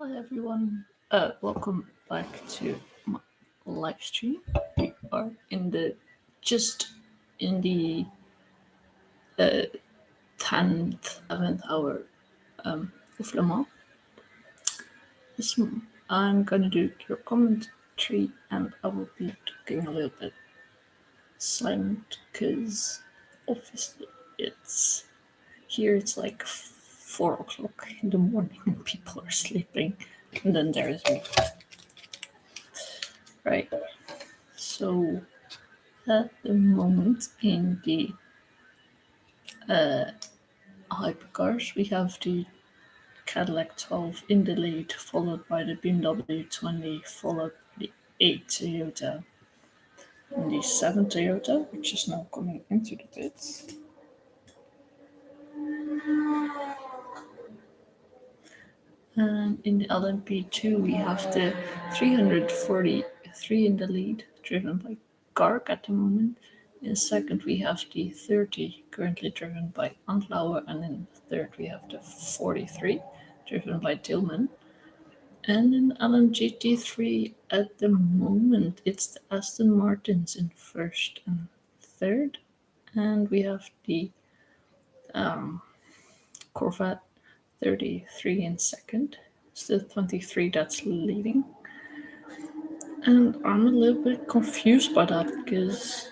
Hi everyone, welcome back to my live stream. We are just in the 10th, 11th hour of Le Mans. I'm gonna do your commentary and I will be talking a little bit silent because obviously it's like 4 o'clock in the morning and people are sleeping, and then there's me, right? So at the moment in the hypercars, we have the Cadillac 12 in the lead, followed by the BMW 20, followed by the 8 Toyota and the 7 Toyota, which is now coming into the pits. And in the LMP2, we have the 343 in the lead, driven by Garg at the moment. In second, we have the 30, currently driven by Antlauer, and in third, we have the 43, driven by Tillman. And in LMGT3, at the moment, it's the Aston Martins in first and third, and we have the Corvette 33 in second. It's the 23 that's leading. And I'm a little bit confused by that because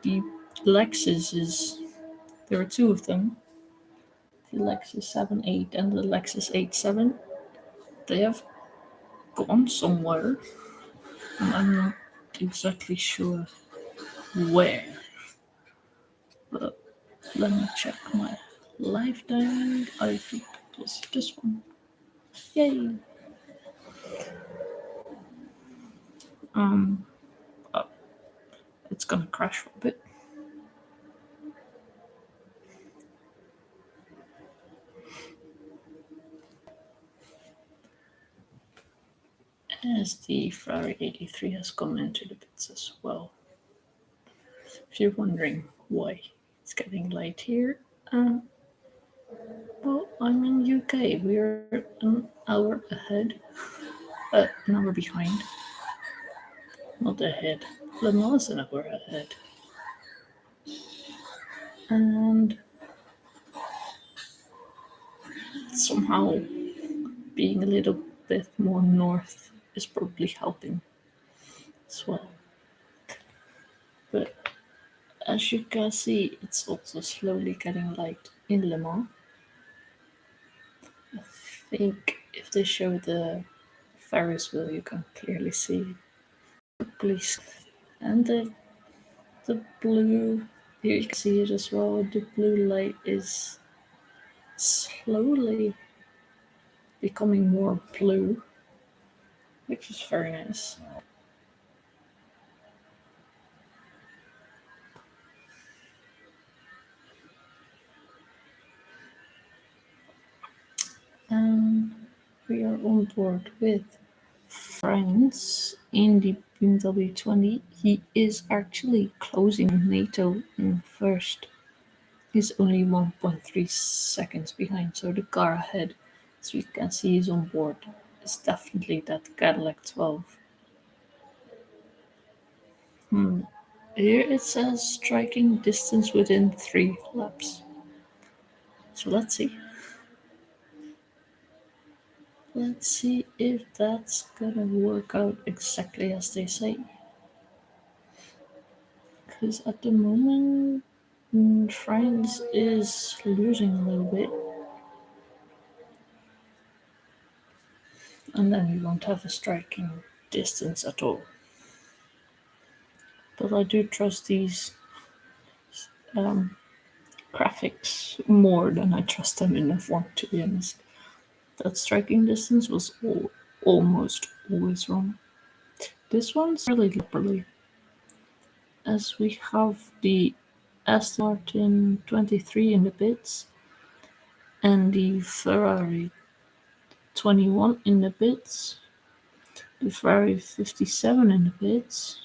the Lexus is. There are two of them, the Lexus 7.8 and the Lexus 8.7. They have gone somewhere, and I'm not exactly sure where. But let me check my live diary. I think it was this one. Yay! Um, oh, it's gonna crash for a bit. As the Ferrari 83 has come into the pits as well. If you're wondering why it's getting light here, well, I'm in UK. We're an hour ahead, an hour behind. Not ahead. Le Mans an hour ahead. And somehow being a little bit more north is probably helping as well. But as you can see, it's also slowly getting light in Le Mans. I think if they show the Ferris wheel, you can clearly see it. Please. And the blue, here you can see it as well. The blue light is slowly becoming more blue, which is very nice. And we are on board with Franz in the BMW 20. He is actually closing NATO in first. He's only 1.3 seconds behind, so the car ahead, as we can see, is on board. It's definitely that Cadillac 12. Here it says striking distance within 3 laps. So let's see. Let's see if that's gonna work out exactly as they say. Because at the moment, France is losing a little bit. And then we won't have a striking distance at all. But I do trust these graphics more than I trust them in F1, to be honest. That striking distance was almost always wrong. This one's really properly, as we have the Aston Martin 23 in the pits and the Ferrari 21 in the pits, the Ferrari 57 in the pits.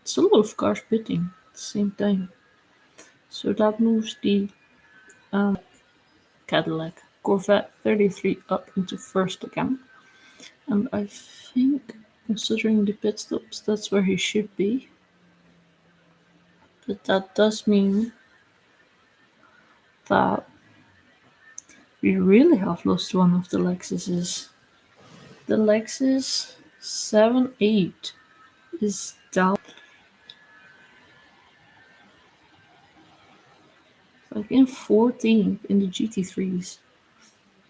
It's a lot of cars pitting at the same time. So that moves the Cadillac Corvette 33 up into first again. And I think, considering the pit stops, that's where he should be. But that does mean that we really have lost one of the Lexuses. The Lexus 7-8 is down. Like in 14th in the GT3s.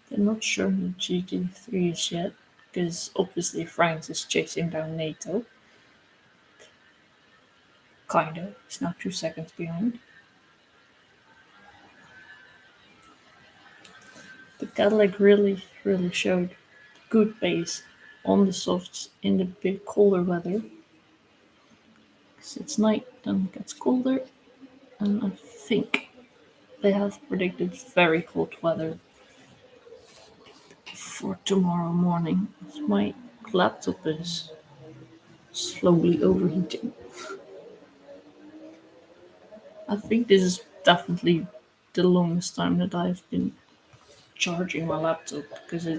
They're not showing the GT3s yet, because obviously France is chasing down NATO. Kind of. It's now 2 seconds behind. The Cadillac really showed good pace on the softs in the bit colder weather. Because it's night, then it gets colder, and I think they have predicted very cold weather for tomorrow morning. My laptop is slowly overheating. I think this is definitely the longest time that I've been charging my laptop, because I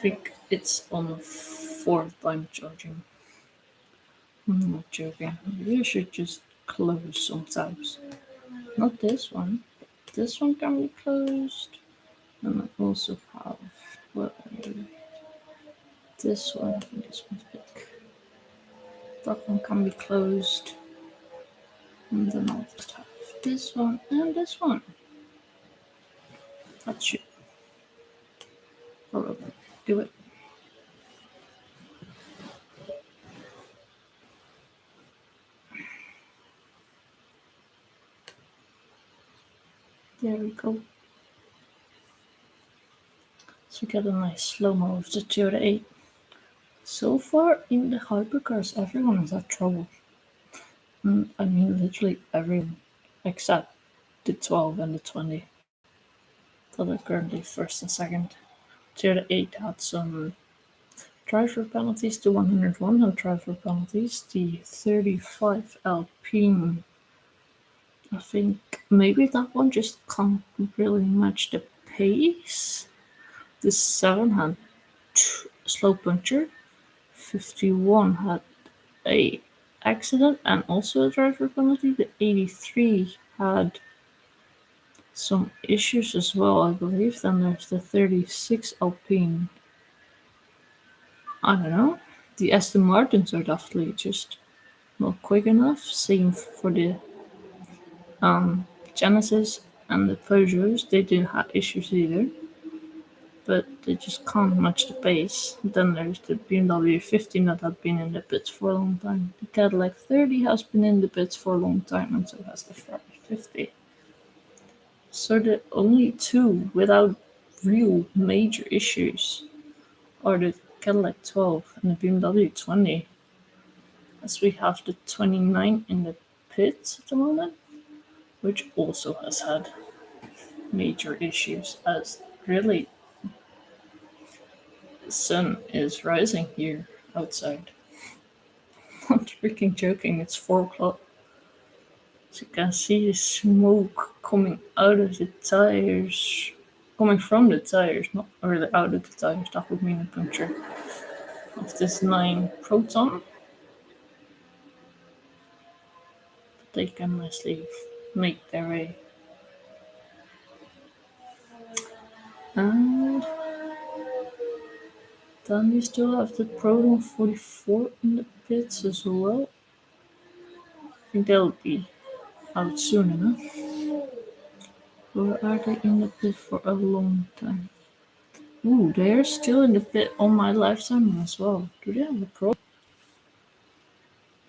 think it's on the fourth time charging. I'm not joking. Maybe I should just close some tabs. Not this one. This one can be closed. And I also have, well, this one. This one's big. That one can be closed. And then I'll just have this one and this one. That should probably do it. There we go. So we get a nice slow-mo of the Toyota 8. So far in the hypercars, everyone has had trouble. I mean, literally everyone, except the 12 and the 20, that are currently first and second. Toyota 8 had some driver penalties, the 101 had driver penalties, the 35 Alpine, I think maybe that one just can't really match the pace. The 7 had slow puncture, 51 had a accident and also a driver penalty. The 83 had some issues as well, I believe. Then there's the 36 Alpine. I don't know. The Aston Martins are definitely just not quick enough. Same for the Genesis and the Peugeots. They didn't have issues either, but they just can't match the pace. Then there's the BMW 15 that had been in the pits for a long time. The Cadillac 30 has been in the pits for a long time, and so has the Ferrari 50. So the only two without real major issues are the Cadillac 12 and the BMW 20, as we have the 29 in the pits at the moment, which also has had major issues, as really the sun is rising here outside. I'm not freaking joking, it's 4 o'clock. So you can see the smoke coming out of the tires, coming from the tires, not really out of the tires. That would mean a puncture of this 9 Proton. But they can nicely make their way. And then we still have the Proton 44 in the pits as well. I think they'll be out soon enough. Or are they in the pit for a long time? Ooh, they're still in the pit on my lifetime as well. Do they have a problem?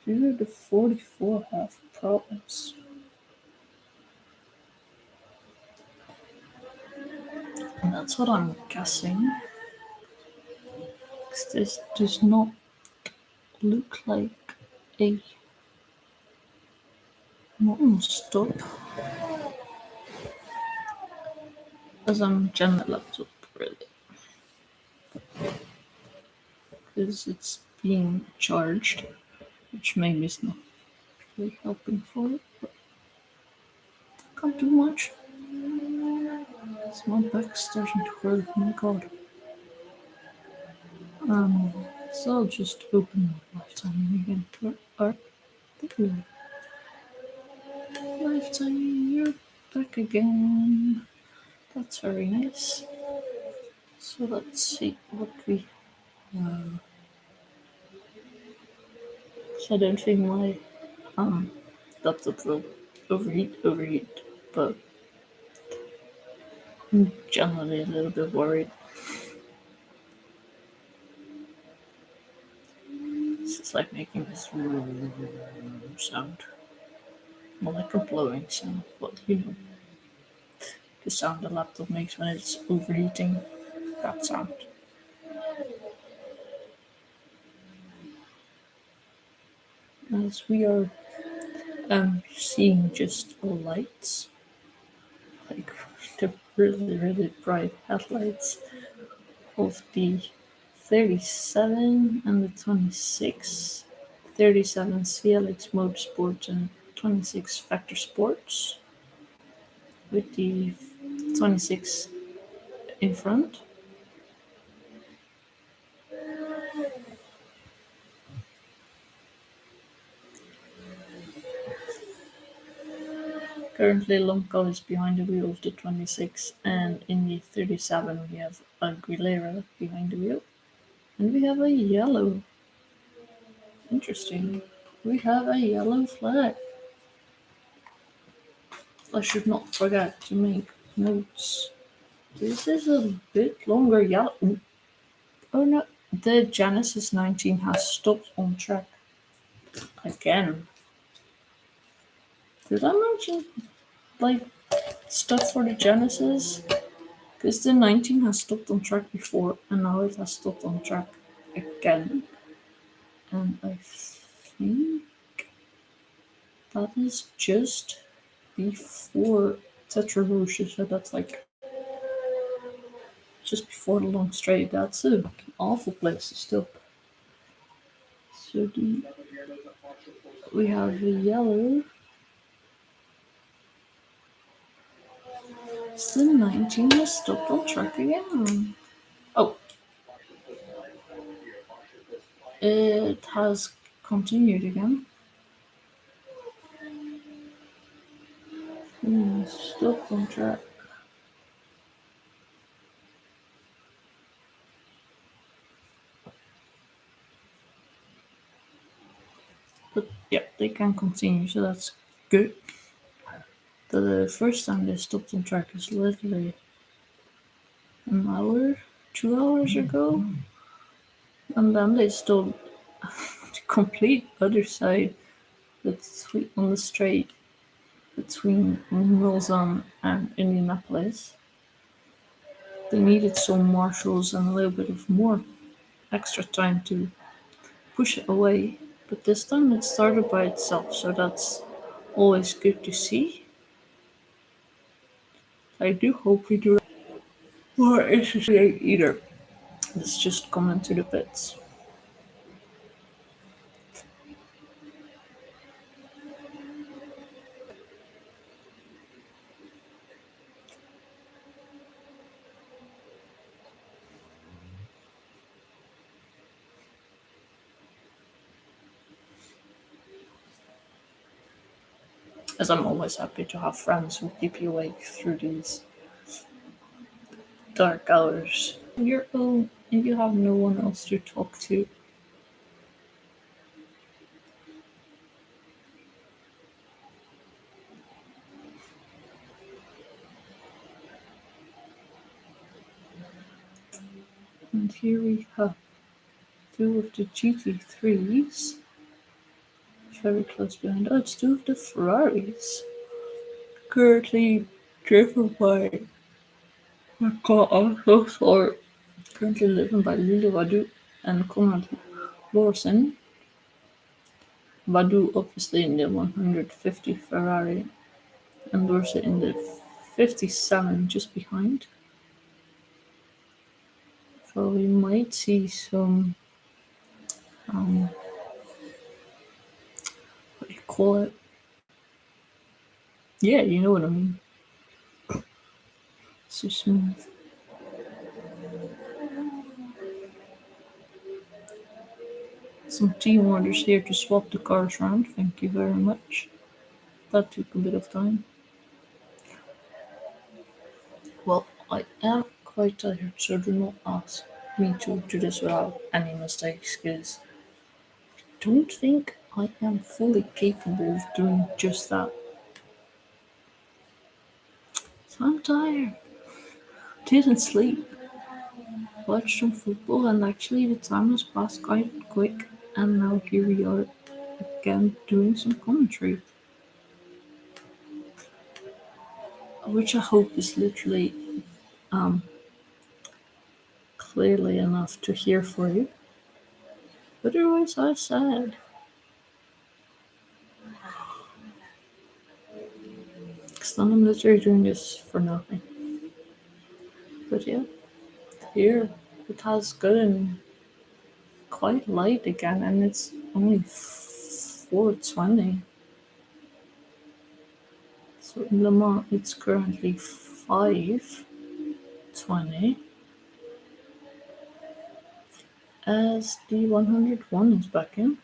Do the 44 have problems? And that's what I'm guessing. 'Cause this does not look like a normal stop. As I'm jamming the laptop, really. Because it's being charged, which maybe is not really helping for it, but can't do much. Is my back starting to hurt? Oh my god. So I'll just open my Lifetime again. Where are you? Lifetime, you're back again. That's very nice. So let's see what we. So I don't think my um laptop will overheat, but I'm generally a little bit worried. It's like making this sound, more like a blowing sound, but you know, the sound the laptop makes when it's overheating. That sound. As we are seeing just lights, like the really bright headlights of the 37 and the 26. 37 CLX Motorsport and 26 Factor Sports, with the 26 in front. Currently, Lomco is behind the wheel of the 26, and in the 37 we have Aguilera behind the wheel, and we have a yellow. Interesting. We have a yellow flag. I should not forget to make notes. This is a bit longer yellow. Oh no, the Genesis 19 has stopped on track again. Did I mention like stuff for the Genesis? Because the 19 has stopped on track before and now it has stopped on track again. And I think that is just before Tetra Roche, so that's like just before the long straight. That's an awful place to stop. So we have the yellow. So the 19 has stopped on track again. Oh, it has continued again. Stopped on track. But yeah, they can continue, so that's good. The first time they stopped on track is literally an hour, 2 hours ago, and then they stopped the complete other side on the straight between Mulsanne and Indianapolis. They needed some marshals and a little bit of more extra time to push it away, but this time it started by itself, so that's always good to see. I do hope we do more ACCA either. Let's just come into the pits. As I'm always happy to have friends who keep you awake through these dark hours. You're alone and you have no one else to talk to. And here we have two of the GT3s very close behind. Oh, it's two of the Ferraris. Currently driven by. My god, I'm so sorry. Currently living by Lily Wadu and Conrad Lawson. Wadu obviously in the 150 Ferrari and Lawson in the 57 just behind. So we might see some, what do you call it? Yeah, you know what I mean. So smooth. Some team orders here to swap the cars around. Thank you very much. That took a bit of time. Well, I am quite tired, so do not ask me to do this without any mistakes, because I don't think I am fully capable of doing just that. So I'm tired. Didn't sleep. Watched some football, and actually the time has passed quite quick. And now here we are again doing some commentary, which I hope is literally um, clearly enough to hear for you. Otherwise, I said, because then I'm literally doing this for nothing. But yeah, here it has gotten quite light again, and it's only 4:20. So in Le Mans, it's currently 5:20, as the 101 is back in.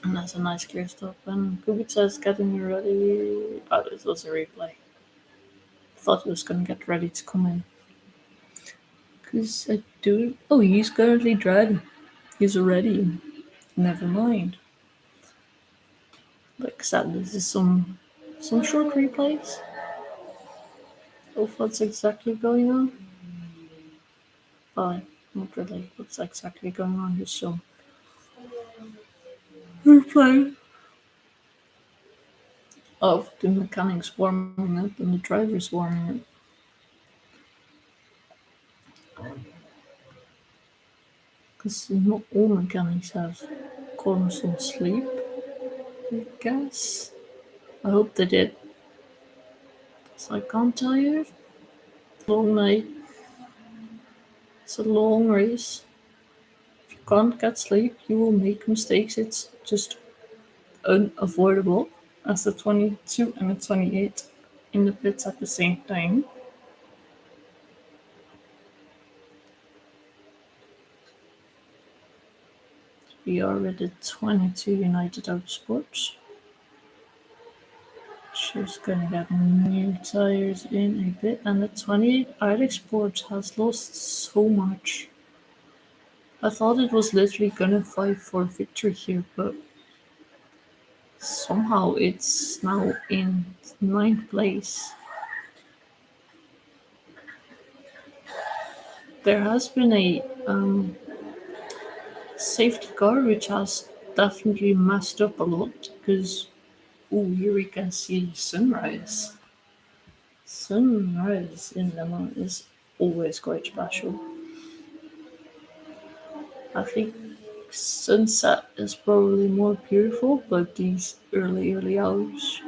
And that's a nice clear stop. And Kubica is getting ready. Oh, it was a replay. Thought he was gonna get ready to come in. Because I do. Oh, he's currently driving. He's already in. Never mind. Like I said, this is some short replays of what's exactly going on. But not really what's exactly going on. Just some replay of the mechanics warming up and the drivers warming up. Because not all mechanics have constant sleep, I guess. I hope they did. So I can't tell you. Long night. It's a long race. If you can't get sleep, you will make mistakes. It's just unavoidable. As the 22 and the 28 in the pits at the same time. We are with the 22 United Autosports. She's gonna get new tires in a bit, and the 28 Irish Sports has lost so much. I thought it was literally gonna fight for victory here, but somehow it's now in ninth place. There has been a safety car which has definitely messed up a lot, because here we can see sunrise. Sunrise in Le Mans is always quite special. I think sunset is probably more beautiful, but these early hours,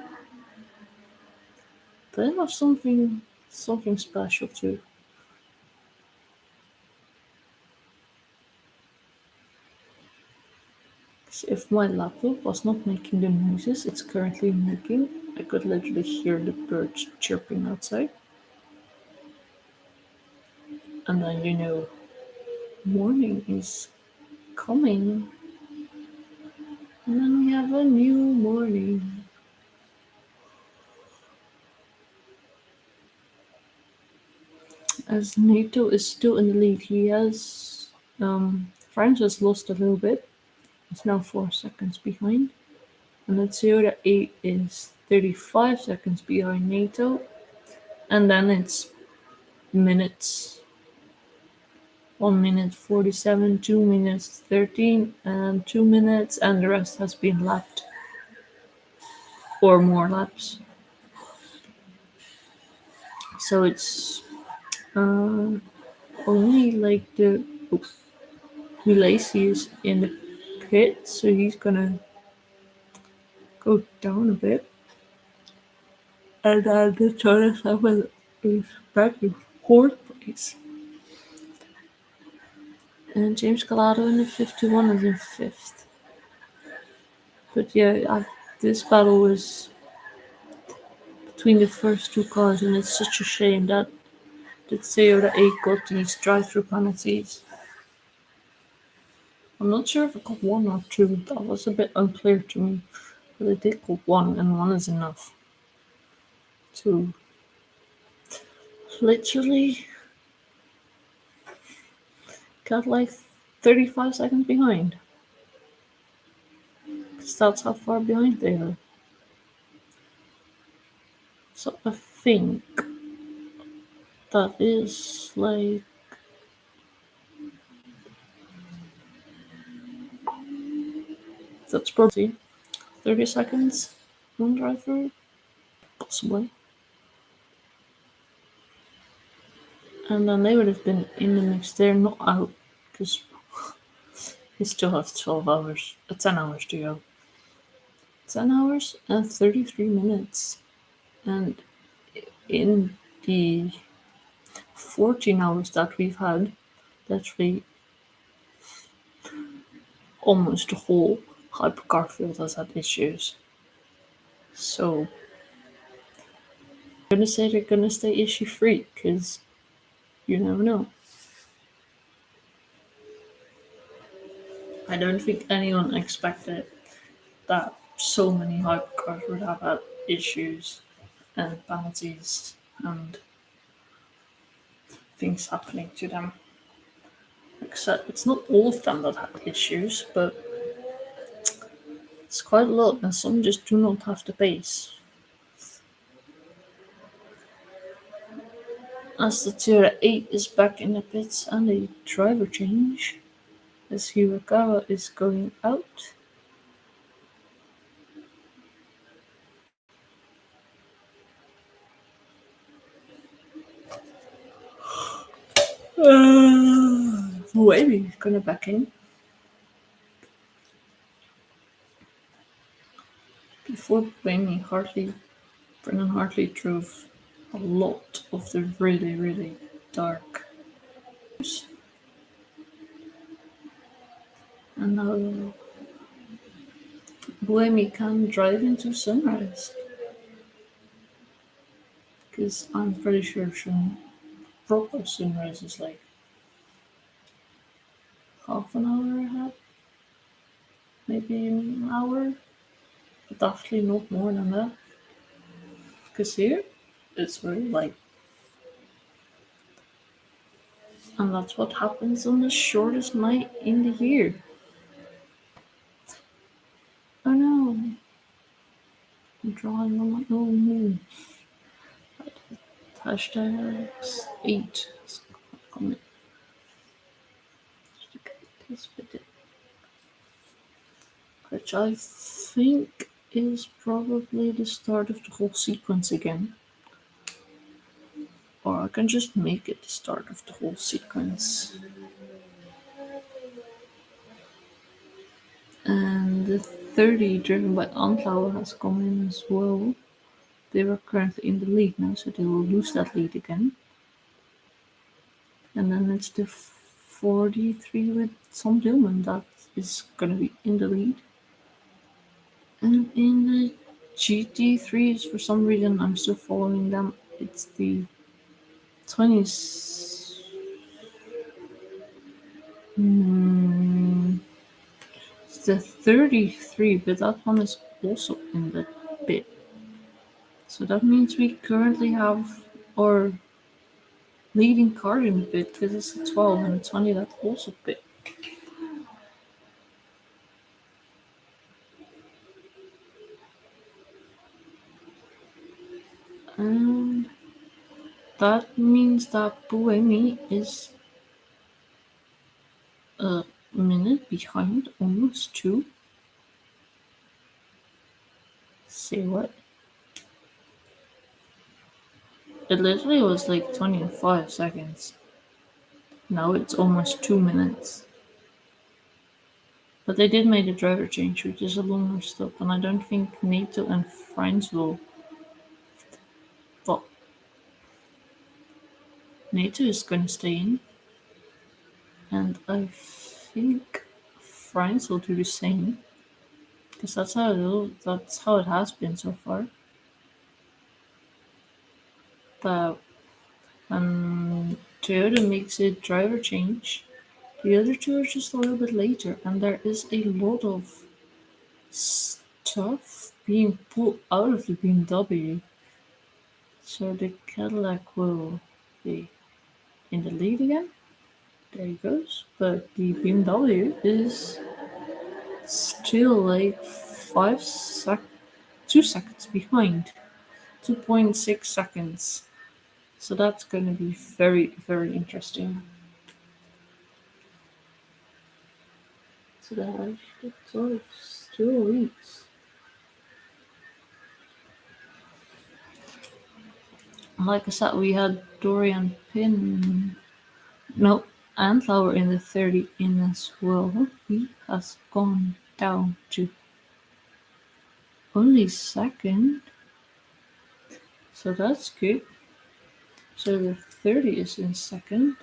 they have something special too. 'Cause if my laptop was not making the noises it's currently making, I could literally hear the birds chirping outside. And then morning is coming. And then we have a new morning. As NATO is still in the lead, he has France has lost a little bit. It's now 4 seconds behind. And let's see that 8 is 35 seconds behind NATO. And then it's minutes. 1 minute 47, 2 minutes 13, and 2 minutes, and the rest has been lapped. Or more laps. So it's only like the Lacy is in the pit, so he's gonna go down a bit. And the Torres is back in fourth place. And James Calado in the 51 is in 5th. But yeah, this battle was between the first two cars, and it's such a shame that Toyota 8 got these drive-through penalties. I'm not sure if it got one or two. That was a bit unclear to me. But it did got one, and one is enough to literally got like 35 seconds behind. Because that's how far behind they are. So I think that is like that's probably 30 seconds one drive through, possibly. And then they would have been in the mix. They're not out because we still have 12 hours, 10 hours to go. 10 hours and 33 minutes. And in the 14 hours that we've had, literally almost the whole hypercar field has had issues. So I'm gonna say they're gonna stay issue free because you never know. I don't think anyone expected that so many hypercars would have had issues and penalties and things happening to them. Except it's not all of them that had issues, but it's quite a lot, and some just do not have the pace. As the Tier 8 is back in the pits and a driver change, as Hirakawa is going out. Maybe gonna back in. Before Brennan Hartley drove a lot of the really, really dark. And now Buemi can drive into sunrise. Because I'm pretty sure some proper sunrise is like half an hour ahead, maybe an hour, but definitely not more than that. Because here it's very light. And that's what happens on the shortest night in the year. Oh no, I'm drawing on my own moon. Hashtag 8. Which I think is probably the start of the whole sequence again. Or I can just make it the start of the whole sequence. And the 30 driven by Antlauer has come in as well. They were currently in the lead now, so they will lose that lead again. And then it's the 43 with Tom Dillman that is going to be in the lead. And in the GT3s, for some reason, I'm still following them. It's the 20s. It's the 33, but that one is also in the pit. So that means we currently have our leading car in the pit because it's a 12 and a 20 that also pit. And that means that Buemi is a minute behind, almost 2. Say what? It literally was like 25 seconds. Now it's almost 2 minutes. But they did make a driver change, which is a longer stop, and I don't think Nato and Franz will. But Nato is going to stay in. And I think France will do the same because that's how it has been so far. But Toyota makes a driver change. The other two are just a little bit later, and there is a lot of stuff being pulled out of the BMW. So the Cadillac will be in the lead again. There he goes. But the BMW is still like 2 seconds behind. 2.6 seconds. So that's going to be very, very interesting. So that's all 2 weeks. Like I said, we had Dorian Pin, no, Antlauer in the 30 in as well. He has gone down to only second, so that's good. So the 30 is in second.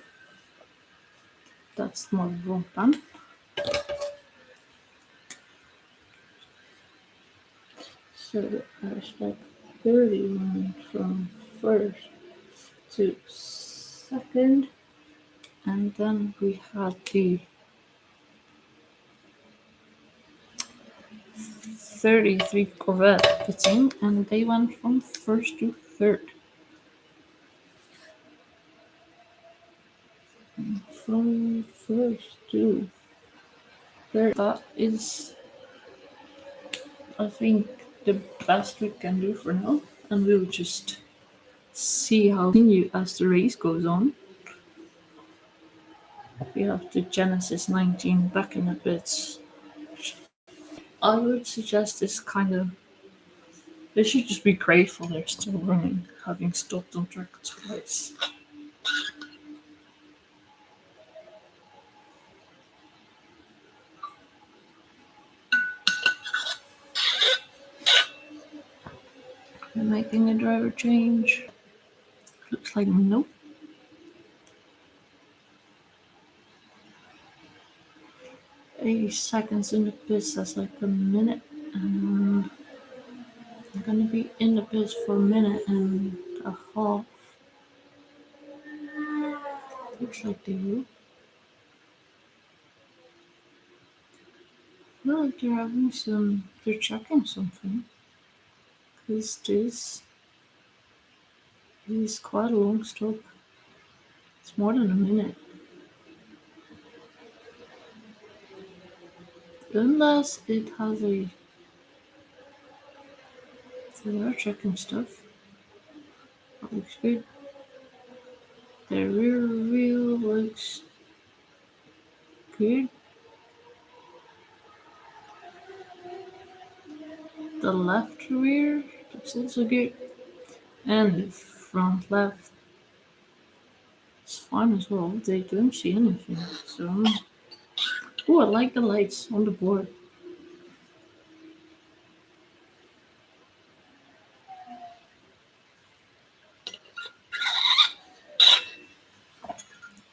That's not wrong plan. So there's like 31 from first to second, and then we had the 33 Corvette pitting, and they went from first to third. From first to third. That is, I think, the best we can do for now, and we'll just see how continue as the race goes on. We have the Genesis 19 back in the pits. I would suggest this kind of. They should just be grateful they're still running, having stopped on track twice. We're making a driver change. Looks like nope. 80 seconds in the pits, that's like a minute. And I'm gonna be in the pits for a minute and a half. Looks like they will. Well, like they're having some, they're checking something. Because this is quite a long stop. It's more than a minute. Unless it has a. They are checking stuff. That looks good. The rear wheel looks good. The left rear looks also good. And the front left is fine as well. They don't see anything. So. Oh, I like the lights on the board.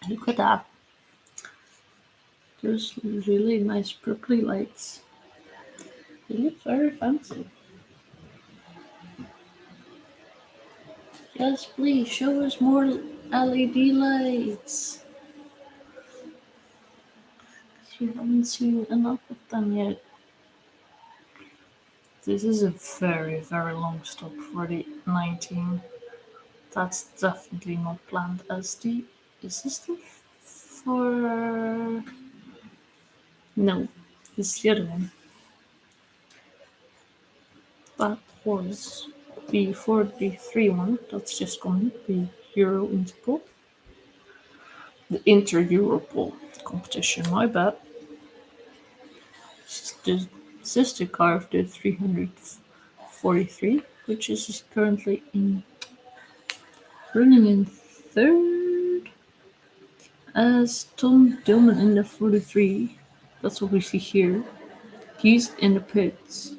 Look at that. Those really nice purpley lights. They look very fancy. Yes, please show us more LED lights. You haven't seen enough of them yet. This is a very, very long stop for the 19. That's definitely not planned as the. Is this the for. No, it's the other one. That was the 43 one. That's just gone. The Euro Interpol. The Inter-Europol competition, my bad. The sister car of the 343, which is currently running in third as Tom Dillman in the 43. That's what we see here. He's in the pits.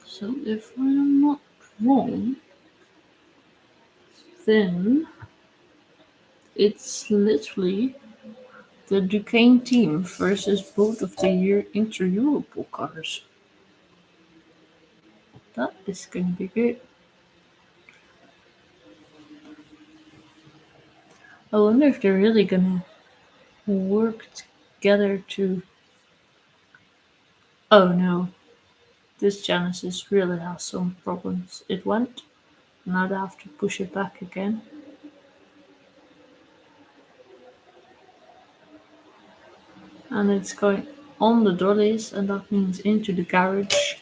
So if I'm not wrong, then It's literally the Duquesne team versus both of the year inter-Europol cars. That is going to be good. I wonder if they're really going to work together to. Oh no, this Genesis really has some problems. It went, now they have to push it back again. And it's going on the dollies, and that means into the garage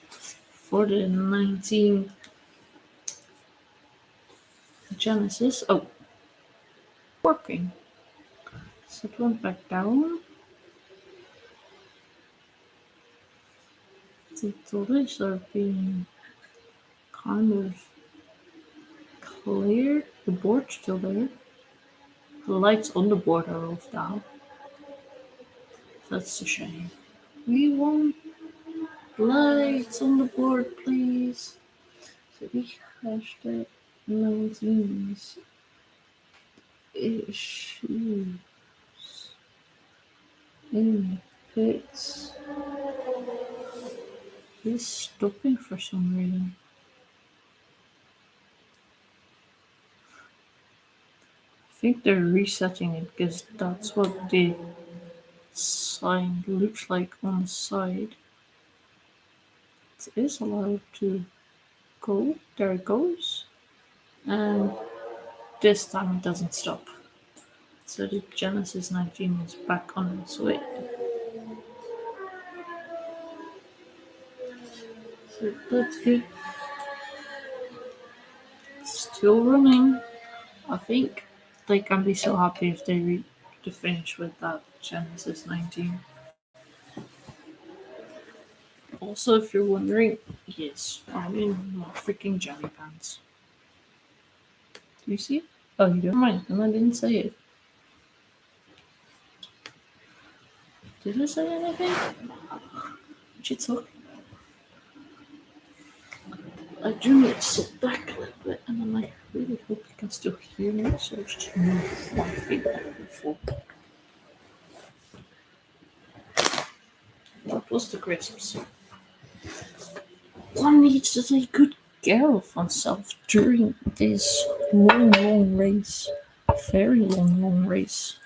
for the 19 Genesis. Oh, working. So it went back down. The dollies are being kind of cleared. The board's still there. The lights on the board are off now. That's a shame. We want lights on the board, please. So we hashtag 19 issues in pits. He's stopping for some reason. I think they're resetting it because that's what the sign looks like on the side. It is allowed to go. There it goes. And this time it doesn't stop. So the Genesis 19 is back on its way. So that's good. Still running. I think they can be so happy if they reach the finish with that Genesis 19. Also, if you're wondering, yes, I'm in my freaking jelly pants. Do you see it? Oh, you don't mind, and I didn't say it. Did I say anything? What you talking? I do need to sit back a little bit, and then I really hope you can still hear me, so I'll just move my feet back and forth. That was the crisps. One needs to take good care of oneself during this long race. Very long race.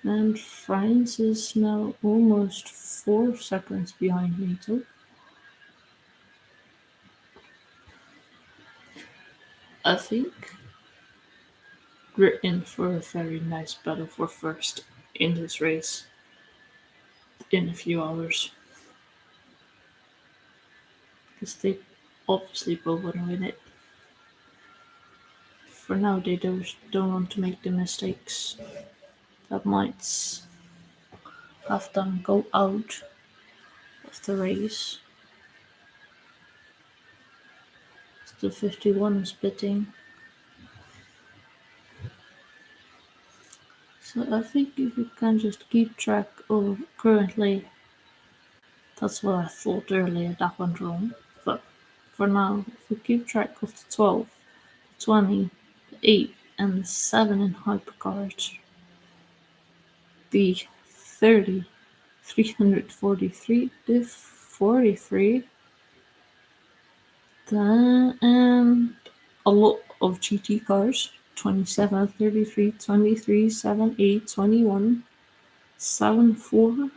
And France is now almost 4 seconds behind me too. I think we're in for a very nice battle for first in this race in a few hours. Because they obviously both want to win it. For now, they don't want to make the mistakes that might have them go out of the race. Still 51 is pitting. So I think if you can just keep track of currently, that's what I thought earlier, that went wrong. But for now, if we keep track of the 12, the 20, the 8, and the 7 in hypercars, the 30, 343, the 43, then, and a lot of GT cars, 27, 33, 23, 7, 8, 21, 7, 4.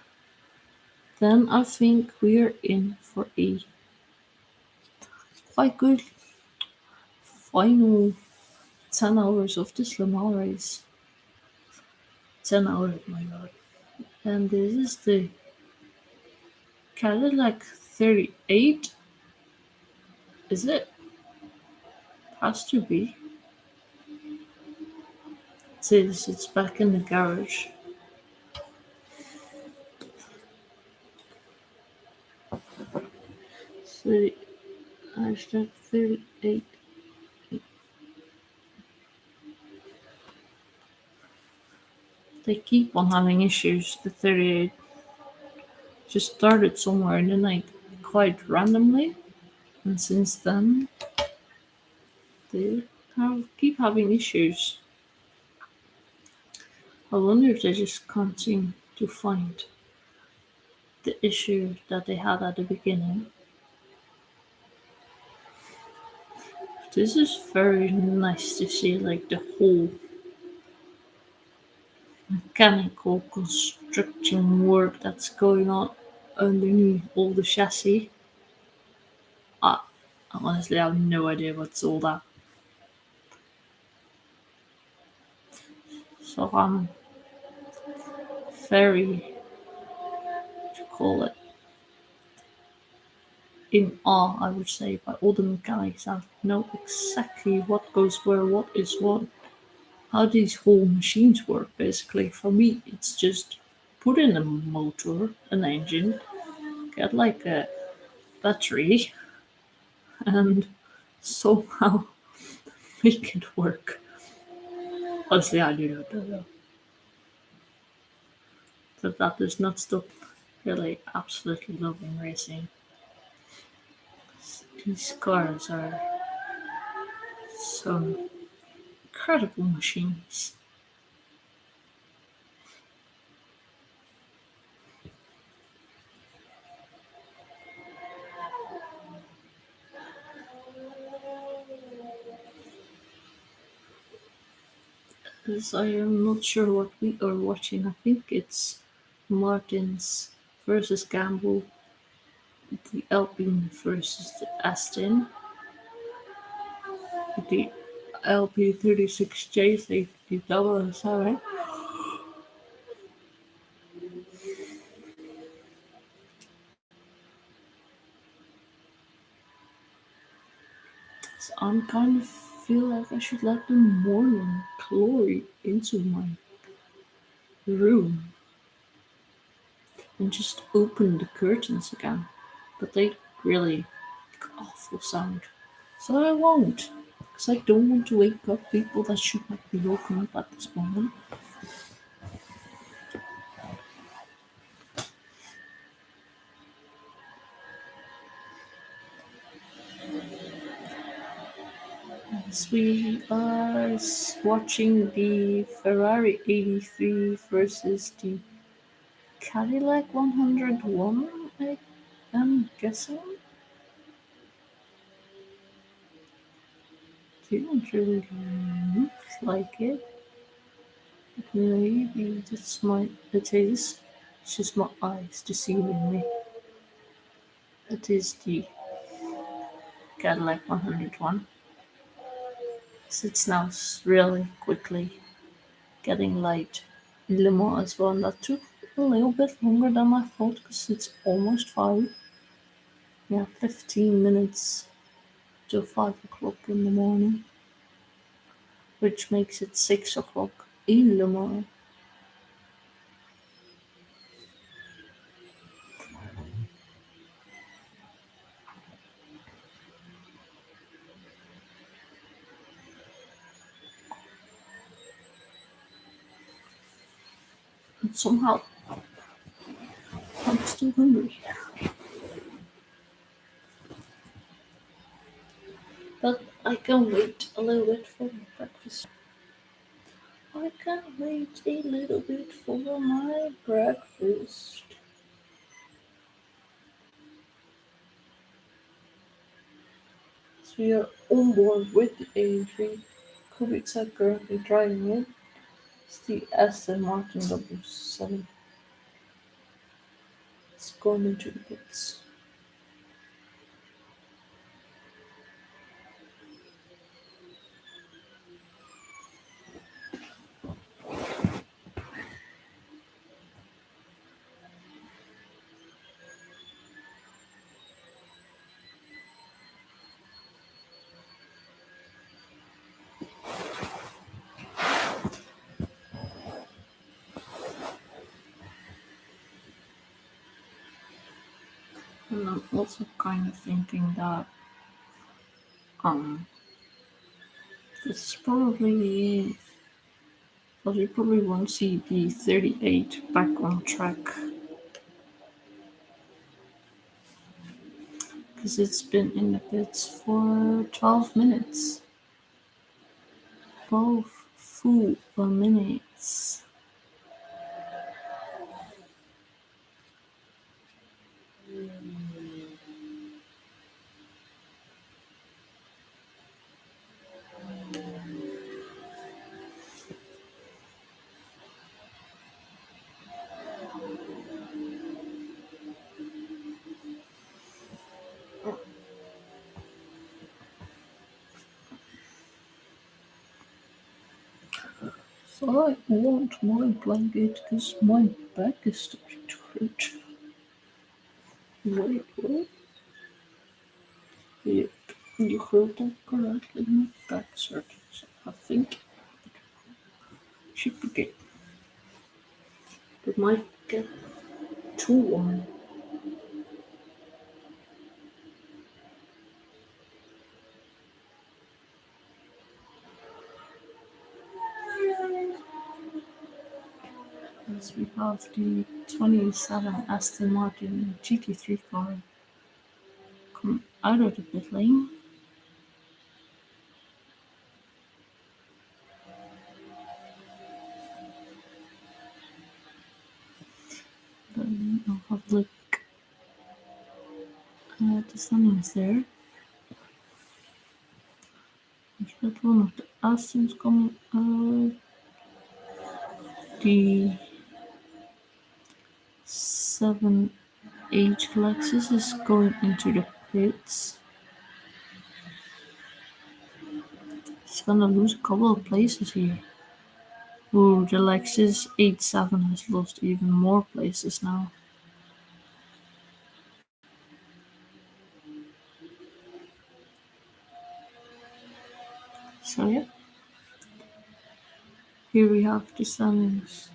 Then I think we're in for a quite good final 10 hours of this Le Mans race. 10 hours, my god. And this is the Cadillac 38. Is it? Has to be. It is. It's back in the garage. So, hashtag 38. They keep on having issues. The 38 just started somewhere in the night quite randomly, and since then they keep having issues. I wonder if they just can't seem to find the issue that they had at the beginning. This is very nice to see, like the whole mechanical construction work that's going on underneath all the chassis. I honestly have no idea what's all that. So I'm very, what you call it, in awe, I would say, by all the mechanics that know exactly what goes where, what is what, how these whole machines work. Basically, for me, it's just put in a motor, an engine, get like a battery, and somehow make it work. Honestly, I do not know. But that does not stop really absolutely loving racing. These cars are some incredible machines. As I am not sure what we are watching. I think it's Martins versus Gamble, the Alpine versus the Aston, the LP36J safety 007. So I'm kind of feel like I should let the morning glory into my room and just open the curtains again. But they really make awful sound. So I won't. Because I don't want to wake up people that should not be woken up at this moment. As we are watching the Ferrari 83 versus the Cadillac 101, I am guessing. Didn't really look like it. Maybe that's my it is. It's just my eyes deceiving me. It is the Cadillac 101. So it's now really quickly getting light in Le Mans as well. And that took a little bit longer than I thought because it's almost 5. Yeah, 15 minutes till 5 o'clock in the morning, which makes it 6 o'clock in Le Mans. And somehow I'm still hungry. But I can wait a little bit for my breakfast. I can wait a little bit for my breakfast. So we are on board with the A3. Kubica currently driving it. It's the Aston Martin 007. It's going into the pits. And I'm also kind of thinking that um this is probably well we probably won't see the 38 back on track because it's been in the pits for 12 minutes. 12 full minutes. So I won't mind playing it because my back is starting to hurt. Wait, what? Yep, you heard that correctly. My back is hurting, so I think it should be good. But might get too warm. As we have the 27 Aston Martin GT3 car come out of the pit lane. Then I'll have a look at the standings there. We've got one of the Astons coming out. The 7H Lexus is going into the pits. It's gonna lose a couple of places here. Ooh, the Lexus 87 has lost even more places now. So yeah, here we have the standings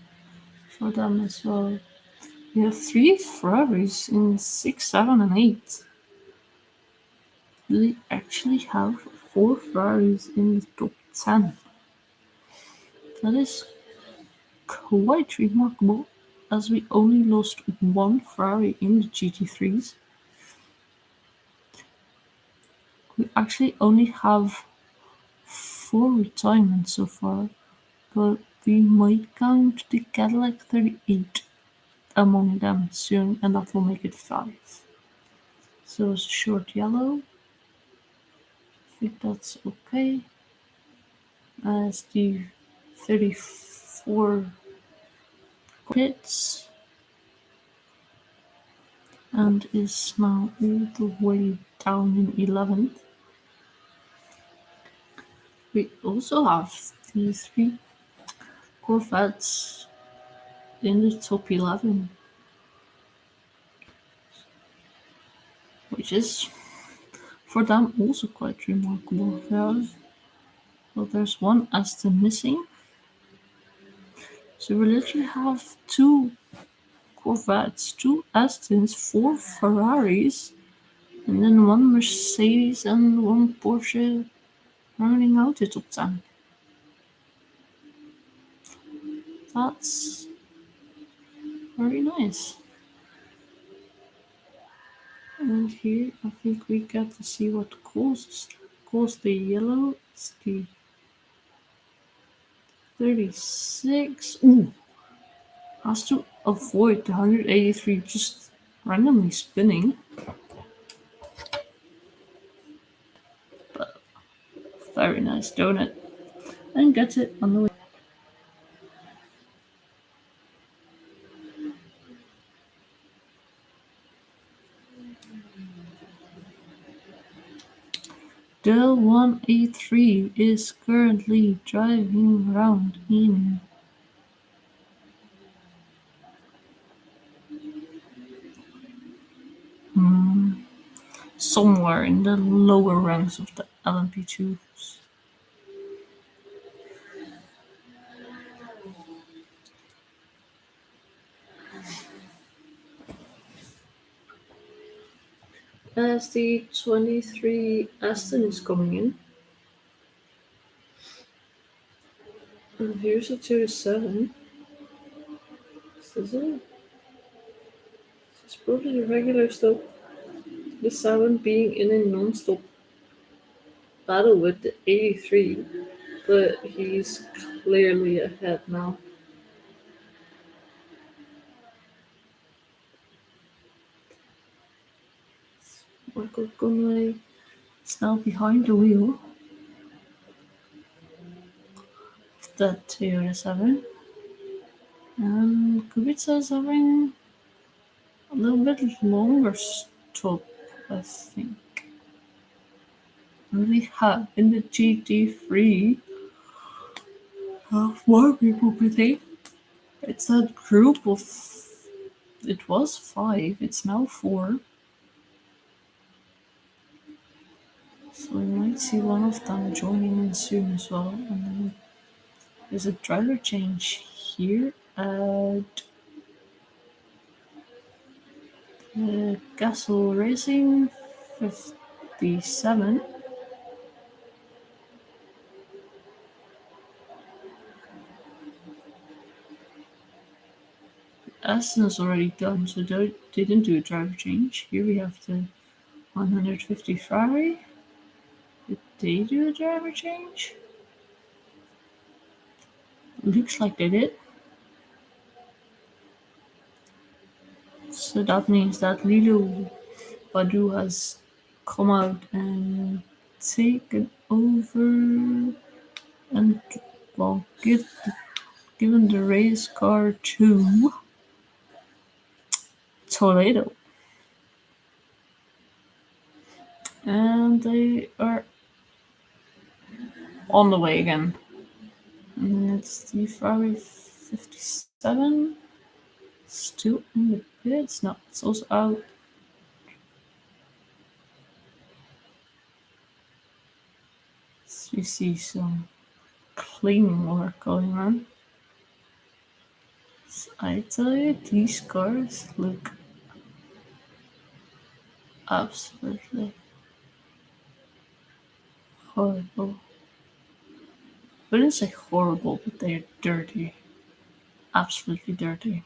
for them as well. We have 3 Ferraris in 6, 7, and 8. We actually have 4 Ferraris in the top 10. That is quite remarkable, as we only lost 1 Ferrari in the GT3s. We actually only have 4 retirements so far, but we might count the Cadillac 38 among them soon, and that will make it 5. So it's a short yellow. I think that's okay. As the 34 pits and is now all the way down in 11th. We also have the 3 Corvettes in the top 11, which is for them also quite remarkable. Well, there's one Aston missing. So we literally have 2 Corvettes, 2 Astons, 4 Ferraris, and then 1 Mercedes and 1 Porsche rounding out the top 10. That's very nice. And here I think we get to see what caused the yellow. It's the 36. Ooh, has to avoid the 183 just randomly spinning. But very nice donut. And gets it on the way. The 183 is currently driving around in somewhere in the lower ranks of the LMP2s. As the 23 Aston is coming in. And here's a 2-7. Is this it? It's probably a regular stop. the 7 being in a non-stop battle with the 83, but he's clearly ahead now. Michael Conway is now behind the wheel of that Toyota 7. And Kubica is having a little bit longer stop, I think. And we have in the GT3 have more people pitting. It's that group of, it was 5, it's now 4. So we might see one of them joining in soon as well. And then there's a driver change here at Castle Racing 57. Aston's already done, so they didn't do a driver change. Here we have the 150 Ferrari. Did they do a driver change? Looks like they did. So that means that Lilo Badu has come out and taken over and well given the race car to Toledo. And they are on the way again. And then it's the Ferrari 57 still in the pits. No, it's also out. So we see some cleaning work going on. So I tell you, these cars look absolutely horrible. I wouldn't say horrible, but they're dirty. Absolutely dirty.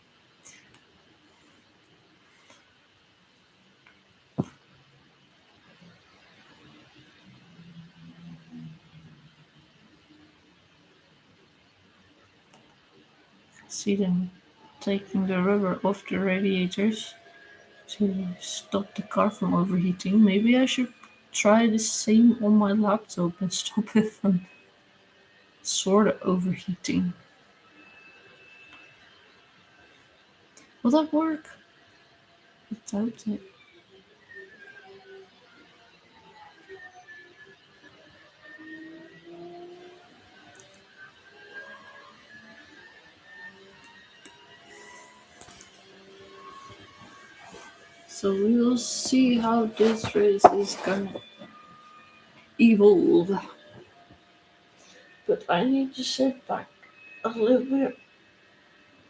See them taking the rubber off the radiators to stop the car from overheating. Maybe I should try the same on my laptop and stop it from sort of overheating. Will that work? I doubt it. So we will see how this race is gonna evolve. But I need to sit back a little bit,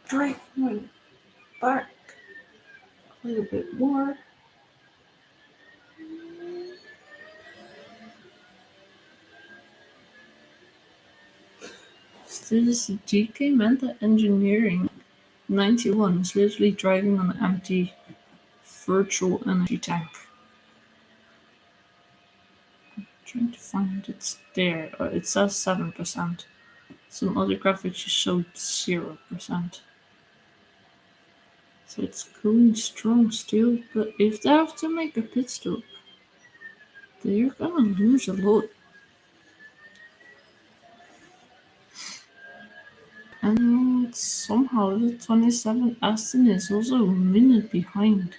break my back a little bit more. So this is GK Manta Engineering 91 is literally driving on an empty virtual energy tank. Trying to find it's there. It says 7%. Some other graphics just showed 0%. So it's going strong still, but if they have to make a pit stop, they're gonna lose a lot. And somehow the 27 Aston is also a minute behind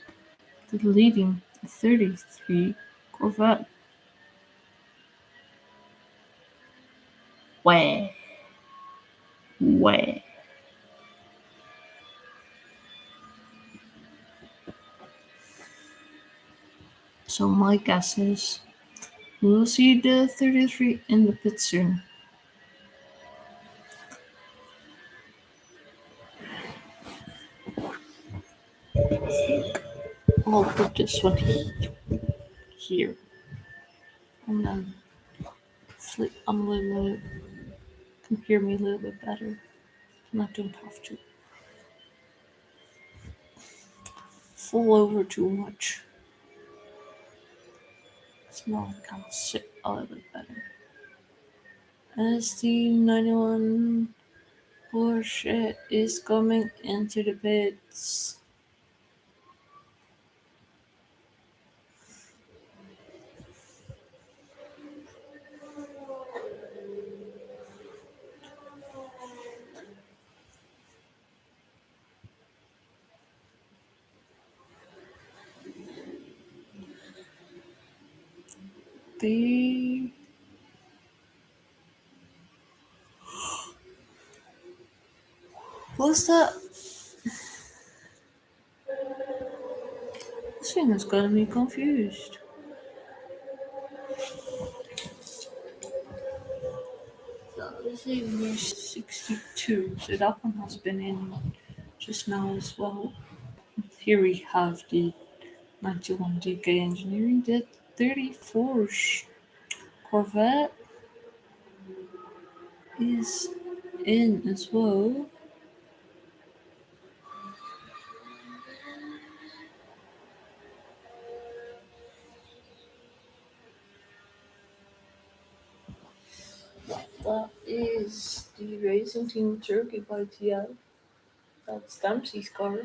the leading 33 Corvette. Way. Way. So my guess is we'll see the 33 in the pit soon. I'll put this one here. And then flip on a little bit. Can hear me a little bit better. And I don't have to fall over too much. Small can sit a little bit better. As the 91 Porsche is coming into the pits. The What's that? This thing has got me confused. That is a 62, so that one has been in just now as well. Here we have the 91 DK Engineering, the 34 Corvette is in as well. That is the Racing Team Turkey by TL. That's Dempsey's car.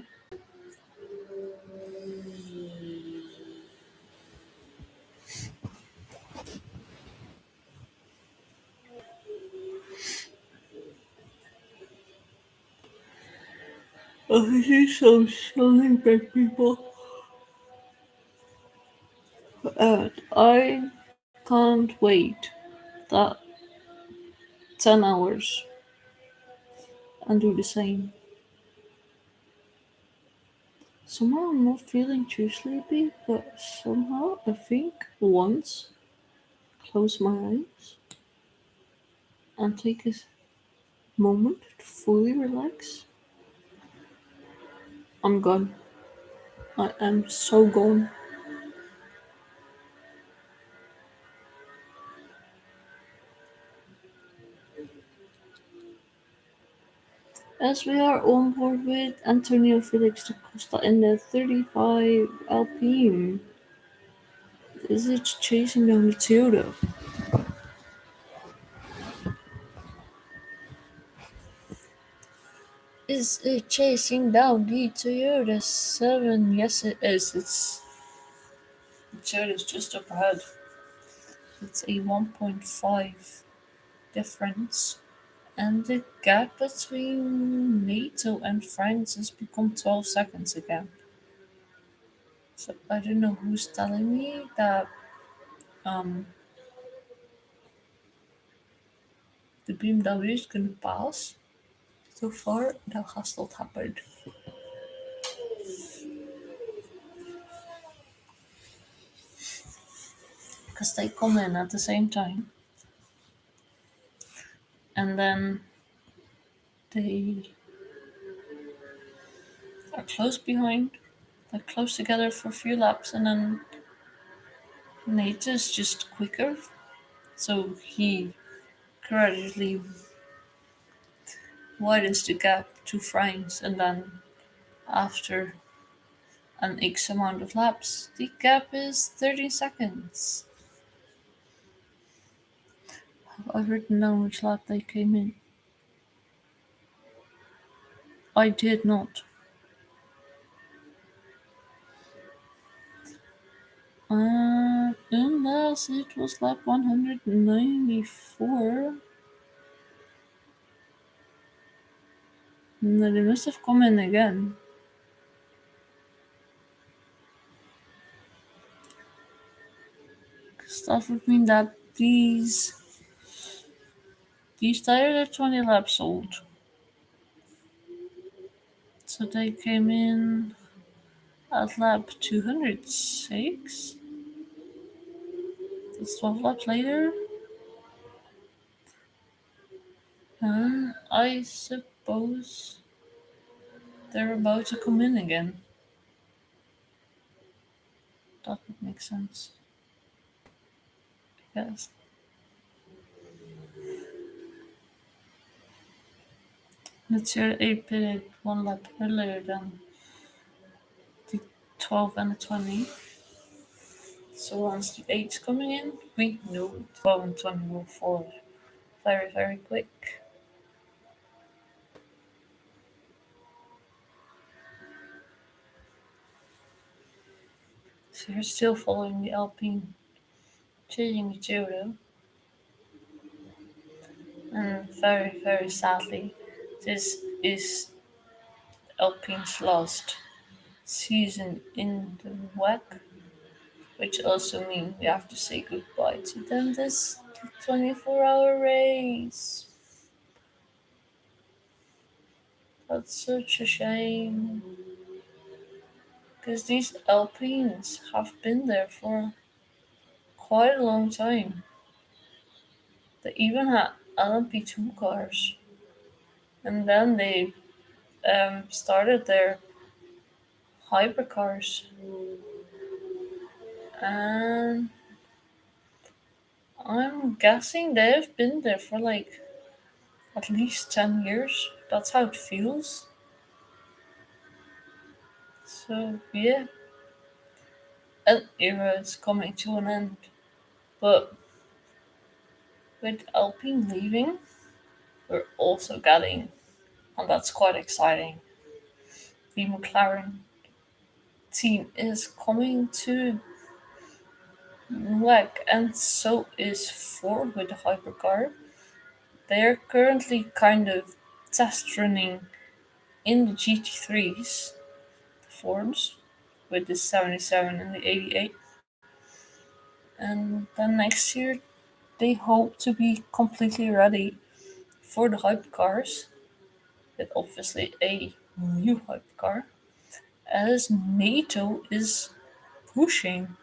I see some stunning big people. And I can't wait that 10 hours and do the same. Somehow I'm not feeling too sleepy, but somehow I think once close my eyes and take a moment to fully relax, I'm gone. I am so gone. As we are on board with Antonio Felix da Costa in the 35 Alpine. Is it chasing down the Toyota? Is it chasing down the Toyota 7? Yes, it is. The Toyota's just up ahead. It's a 1.5 difference. And the gap between NATO and France has become 12 seconds again. So I don't know who's telling me that um, the BMW is going to pass. So far, that has not happened. Because they come in at the same time. And then they are close behind. They're close together for a few laps. And then Nate is just quicker. So he gradually widens the gap to France. And then after an X amount of laps, the gap is 30 seconds. I've written down which lap they came in. I did not. Unless it was lap 194. No, they must have come in again. Because that would mean that these tires are 20 laps old. So they came in at lap 206. That's 12 laps later. And I suppose they're about to come in again. That would make sense. Yes. Let's hear a pitted one lap earlier than the 12 and the 20. So once the 8's coming in, we know 12 and 20 will fall very, very quick. So you're still following the Alpine, changing the Giro, and very, very sadly, this is Alpine's last season in the WEC, which also means we have to say goodbye to them this 24-hour race. That's such a shame, because these Alpines have been there for quite a long time. They even had LMP2 cars, and then they started their hypercars, and I'm guessing they've been there for like at least 10 years. That's how it feels. So, yeah, an era is coming to an end. But with Alpine leaving, we're also getting, and that's quite exciting, the McLaren team is coming to WEC, and so is Ford with the hypercar. They're currently kind of test running in the GT3s, the Fords, with the 77 and the 88. And then next year, they hope to be completely ready for the hypercars, with obviously a new hypercar, as NATO is pushing.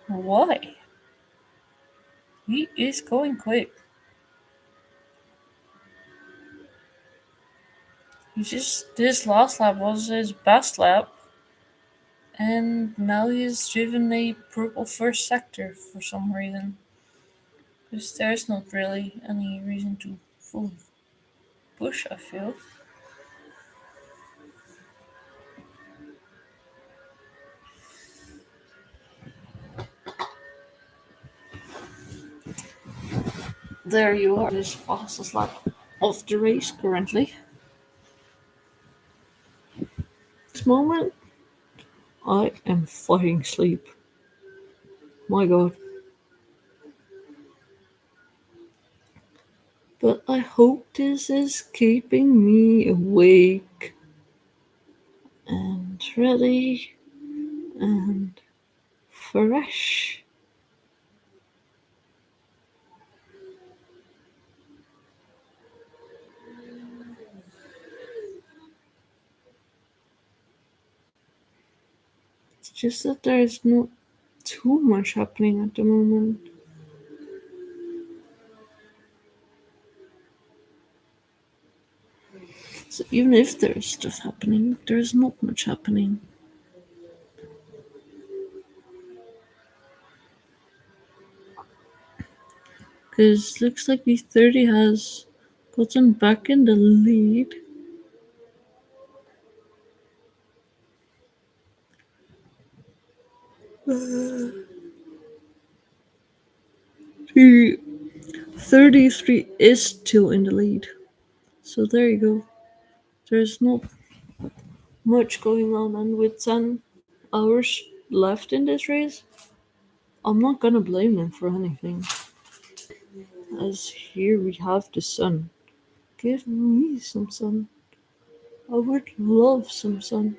Why? He is going quick. He just this last lap was his best lap, and now he's driven a purple first sector for some reason. Because there's not really any reason to fully push, I feel. There you are, this fastest lap of the race currently. This moment, I am fighting sleep. My god. But I hope this is keeping me awake and ready and fresh. It's just that there is not too much happening at the moment. So even if there's stuff happening, there's not much happening. Because looks like the 30 has gotten back in the lead. The 33 is still in the lead. So there you go. There's not much going on, and with 10 hours left in this race, I'm not gonna blame them for anything. As here we have the sun. Give me some sun. I would love some sun.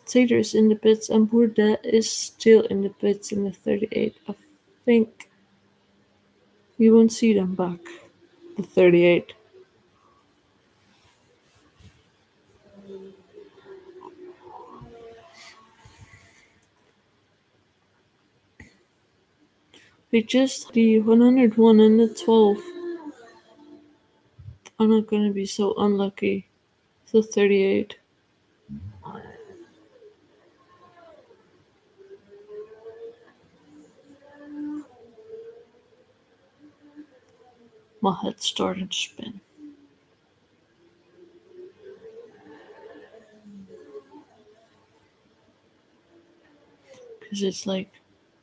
Tater is in the pits and Bourdais is still in the pits in the 38. I think we won't see them back. The 38. We just the 101 and the 12. I'm not gonna be so unlucky. The 38. My head's starting to spin. Because it's like,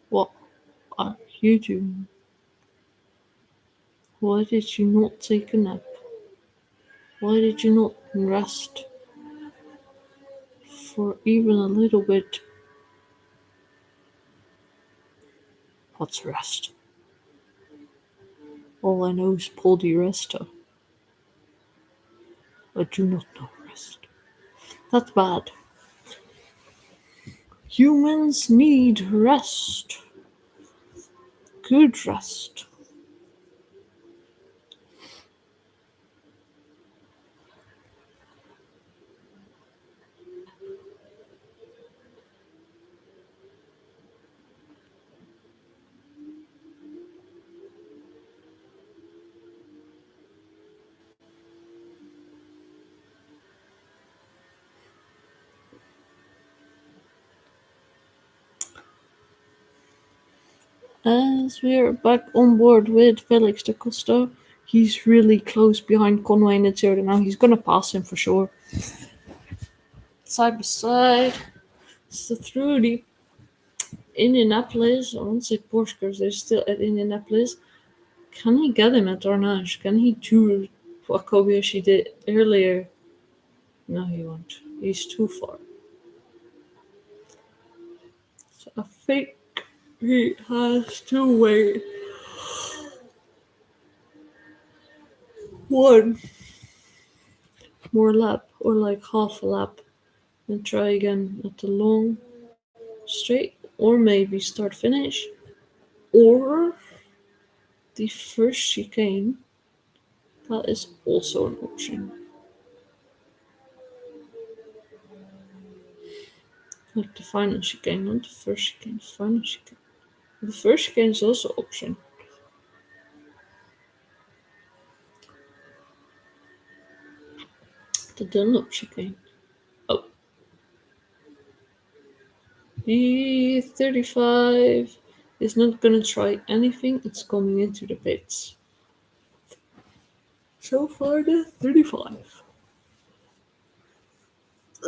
what are you doing? Why did you not take a nap? Why did you not rest for even a little bit? What's rest? All I know is Paul di Resta. I do not know rest. That's bad. Humans need rest. Good rest. As we are back on board with Felix da Costa, he's really close behind Conway in the Toyota now. He's gonna pass him for sure. Side by side. So through the Indianapolis, I won't say Porsche because they're still at Indianapolis. Can he get him at Darnage? Can he do what Kobayashi did earlier? No, he won't. He's too far. So I think he has to wait one more lap or like half a lap and try again at the long straight, or maybe start finish, or the first chicane. That is also an option. Like the final chicane, not the first chicane, the final chicane. The first chicane is also an option. The Dunlop chicane. Oh. The 35 is not gonna try anything, it's coming into the pits. So far the 35.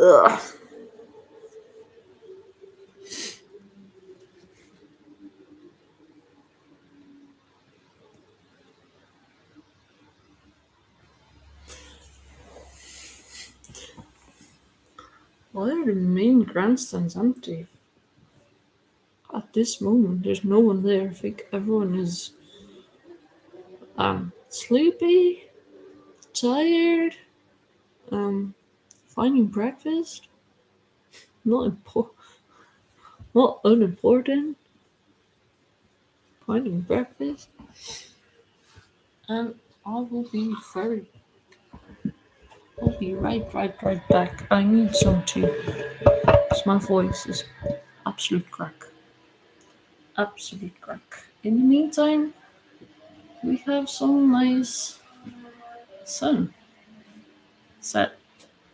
Ugh. Why are the main grandstands empty? At this moment, there's no one there. I think everyone is sleepy, tired, um, finding breakfast. Not unimportant. Finding breakfast, and I will be very. I'll be right back. I need some tea. 'Cause my voice is absolute crack. Absolute crack. In the meantime, we have some nice sun. Set.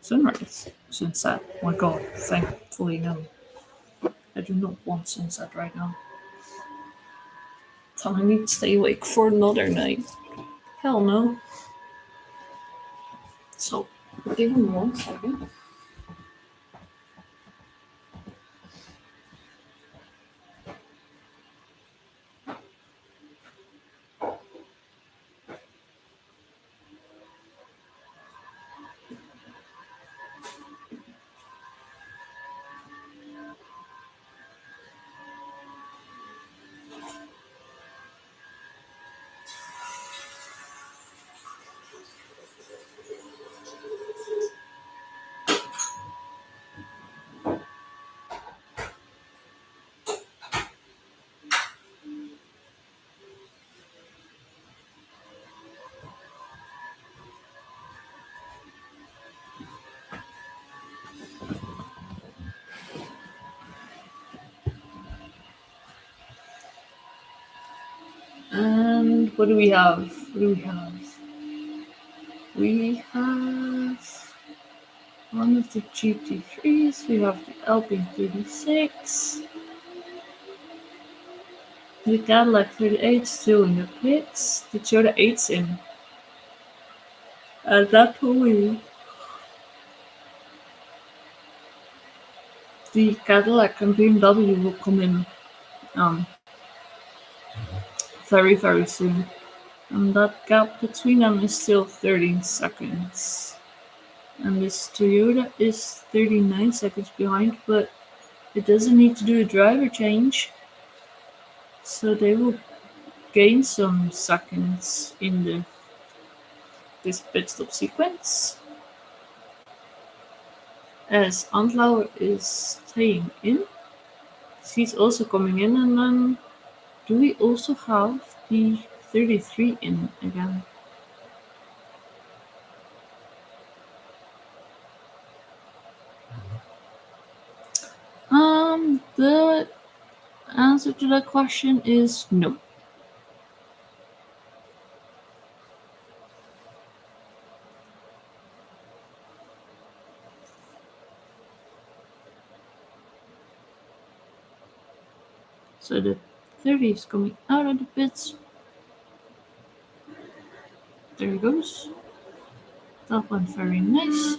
Sunrise. Sunset. Oh my god, thankfully no. I do not want sunset right now. So I need to stay awake for another night. Hell no. So, give me 1 second. And what do we have? What do we have? We have one of the GT3s, we have the LP36, the Cadillac 38 still in the pits, the Toyota 8's in. And that will be the Cadillac and BMW will come in um, very, very soon. And that gap between them is still 13 seconds. And this Toyota is 39 seconds behind, but it doesn't need to do a driver change. So they will gain some seconds in this pit stop sequence. As Antlauer is staying in, she's also coming in, and then do we also have the 33 in again? The answer to that question is no. So the 30 is coming out of the pits. There he goes. That went very nice.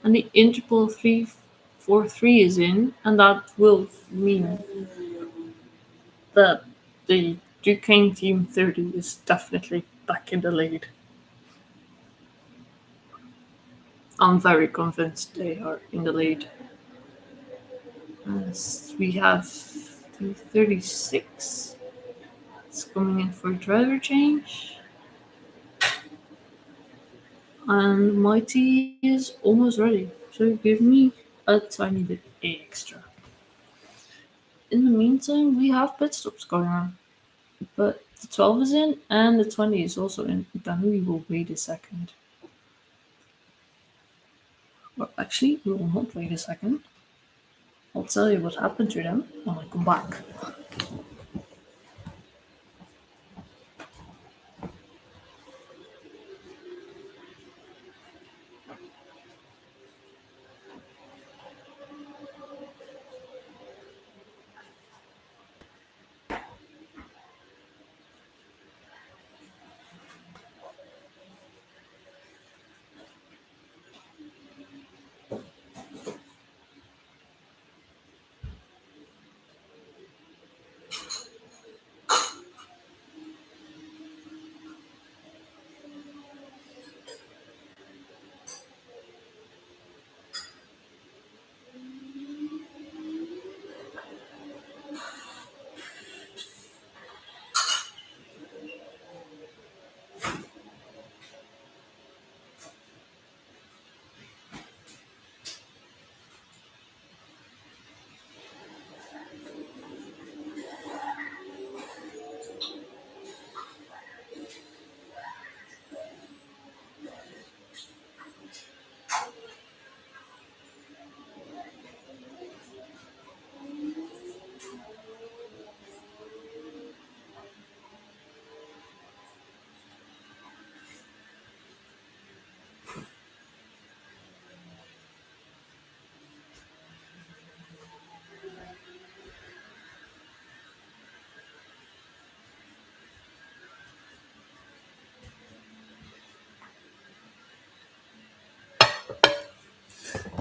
And the Interpol 343 is in, and that will mean that the Duquesne Team 30 is definitely back in the lead. I'm very convinced they are in the lead. As we have the 36. It's coming in for a driver change. And my tea is almost ready. So give me a tiny bit extra. In the meantime, we have pit stops going on. But the 12 is in and the 20 is also in. Then we will wait a second. Well, actually, we will not wait a second. I'll tell you what happened to them when I come back.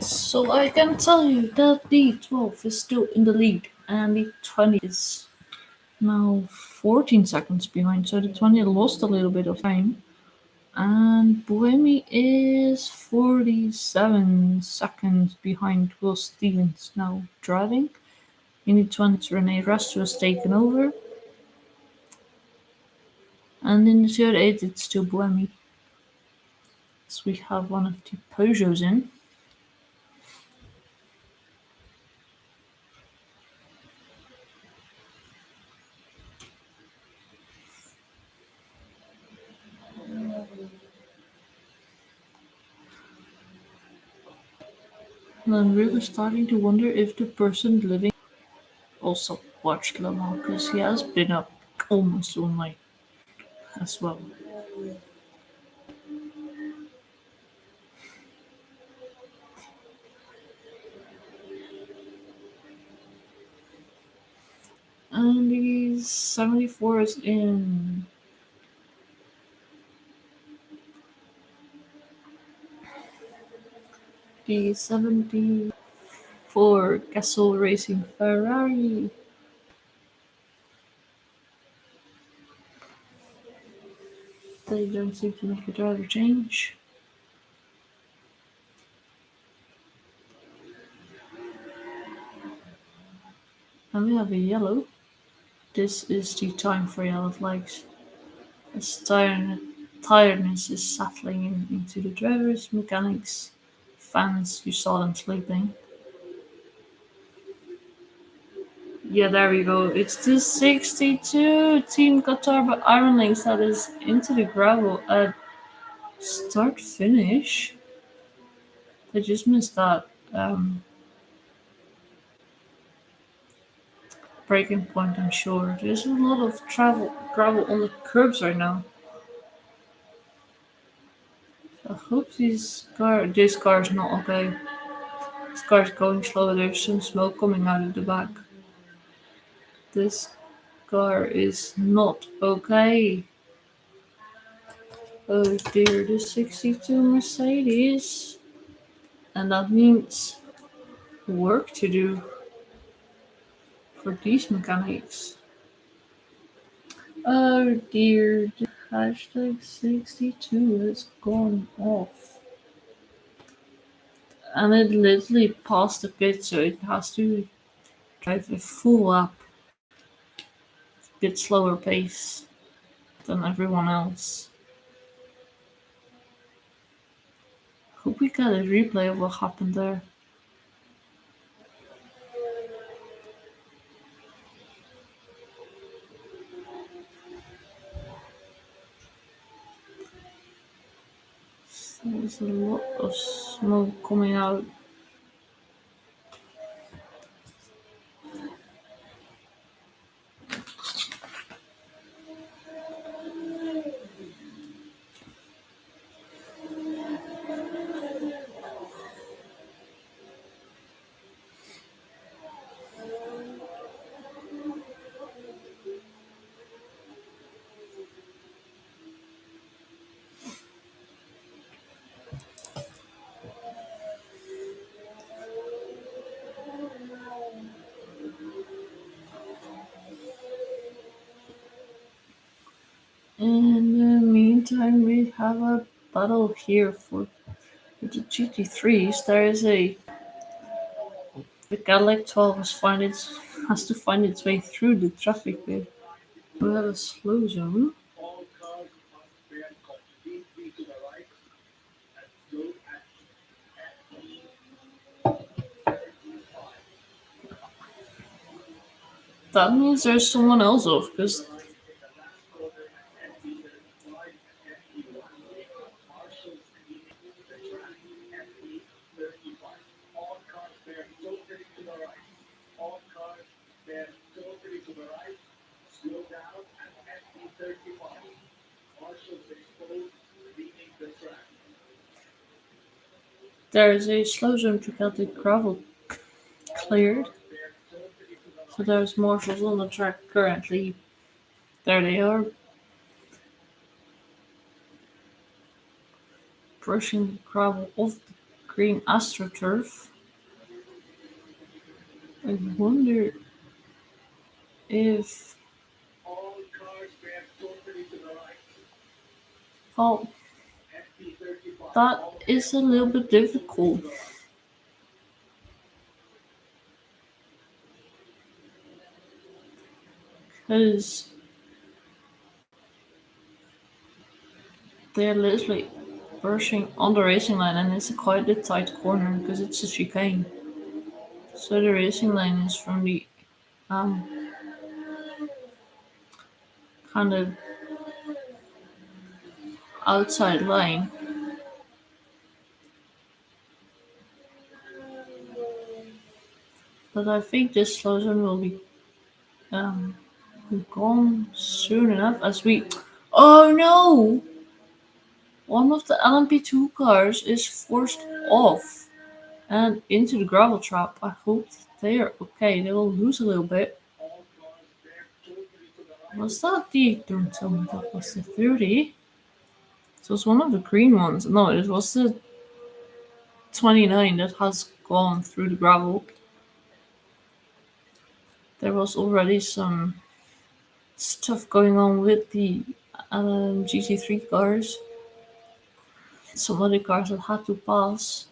So I can tell you that the 12 is still in the lead and the 20 is now 14 seconds behind. So the 20 lost a little bit of time. And Buemi is 47 seconds behind Will Stevens now driving. In the 20s, Rene Resto has taken over. And in the 38, it's still Buemi. So we have one of the Peugeots in. And I'm really starting to wonder if the person living also watched Le Mans, because he has been up almost all night as well. And the 74 is in. P74 Castle Racing Ferrari. They don't seem to make a driver change. And we have a yellow. This is the time for yellow flags. As tiredness is settling into the drivers, mechanics, fans, you saw them sleeping. Yeah, there we go. It's the 62 Team Qatar by Iron Links that is into the gravel at start finish. They just missed that breaking point, I'm sure. There's a lot of gravel on the curbs right now. I hope this car is not okay. This car is going slow. There's some smoke coming out of the back. This car is not okay. Oh dear, the 62 Mercedes. And that means work to do for these mechanics. Oh dear, the hashtag 62 has gone off. And it literally passed the pit, so it has to drive a full lap, bit slower pace than everyone else. Hope we get a replay of what happened there. There's a lot of smoke coming out. In the meantime, we have a battle here for the GT3s. There is the Cadillac 12 has to find its way through the traffic bit. We have a slow zone. That means there's someone else off because there is a slow zone to get the gravel cleared. So there's marshals on the track currently. There they are. Brushing the gravel off the green AstroTurf. I wonder if... Oh, that is a little bit difficult. Because they're literally brushing on the racing line and it's quite a tight corner because it's a chicane. So the racing line is from the kind of outside line. But I think this slow zone will be gone soon enough as we... Oh no! One of the LMP2 cars is forced off and into the gravel trap. I hope they are okay. They will lose a little bit. Was that the... Don't tell me that was the 30. So it was one of the green ones. No, it was the 29 that has gone through the gravel. There was already some stuff going on with the GT3 cars. Some other cars that had to pass.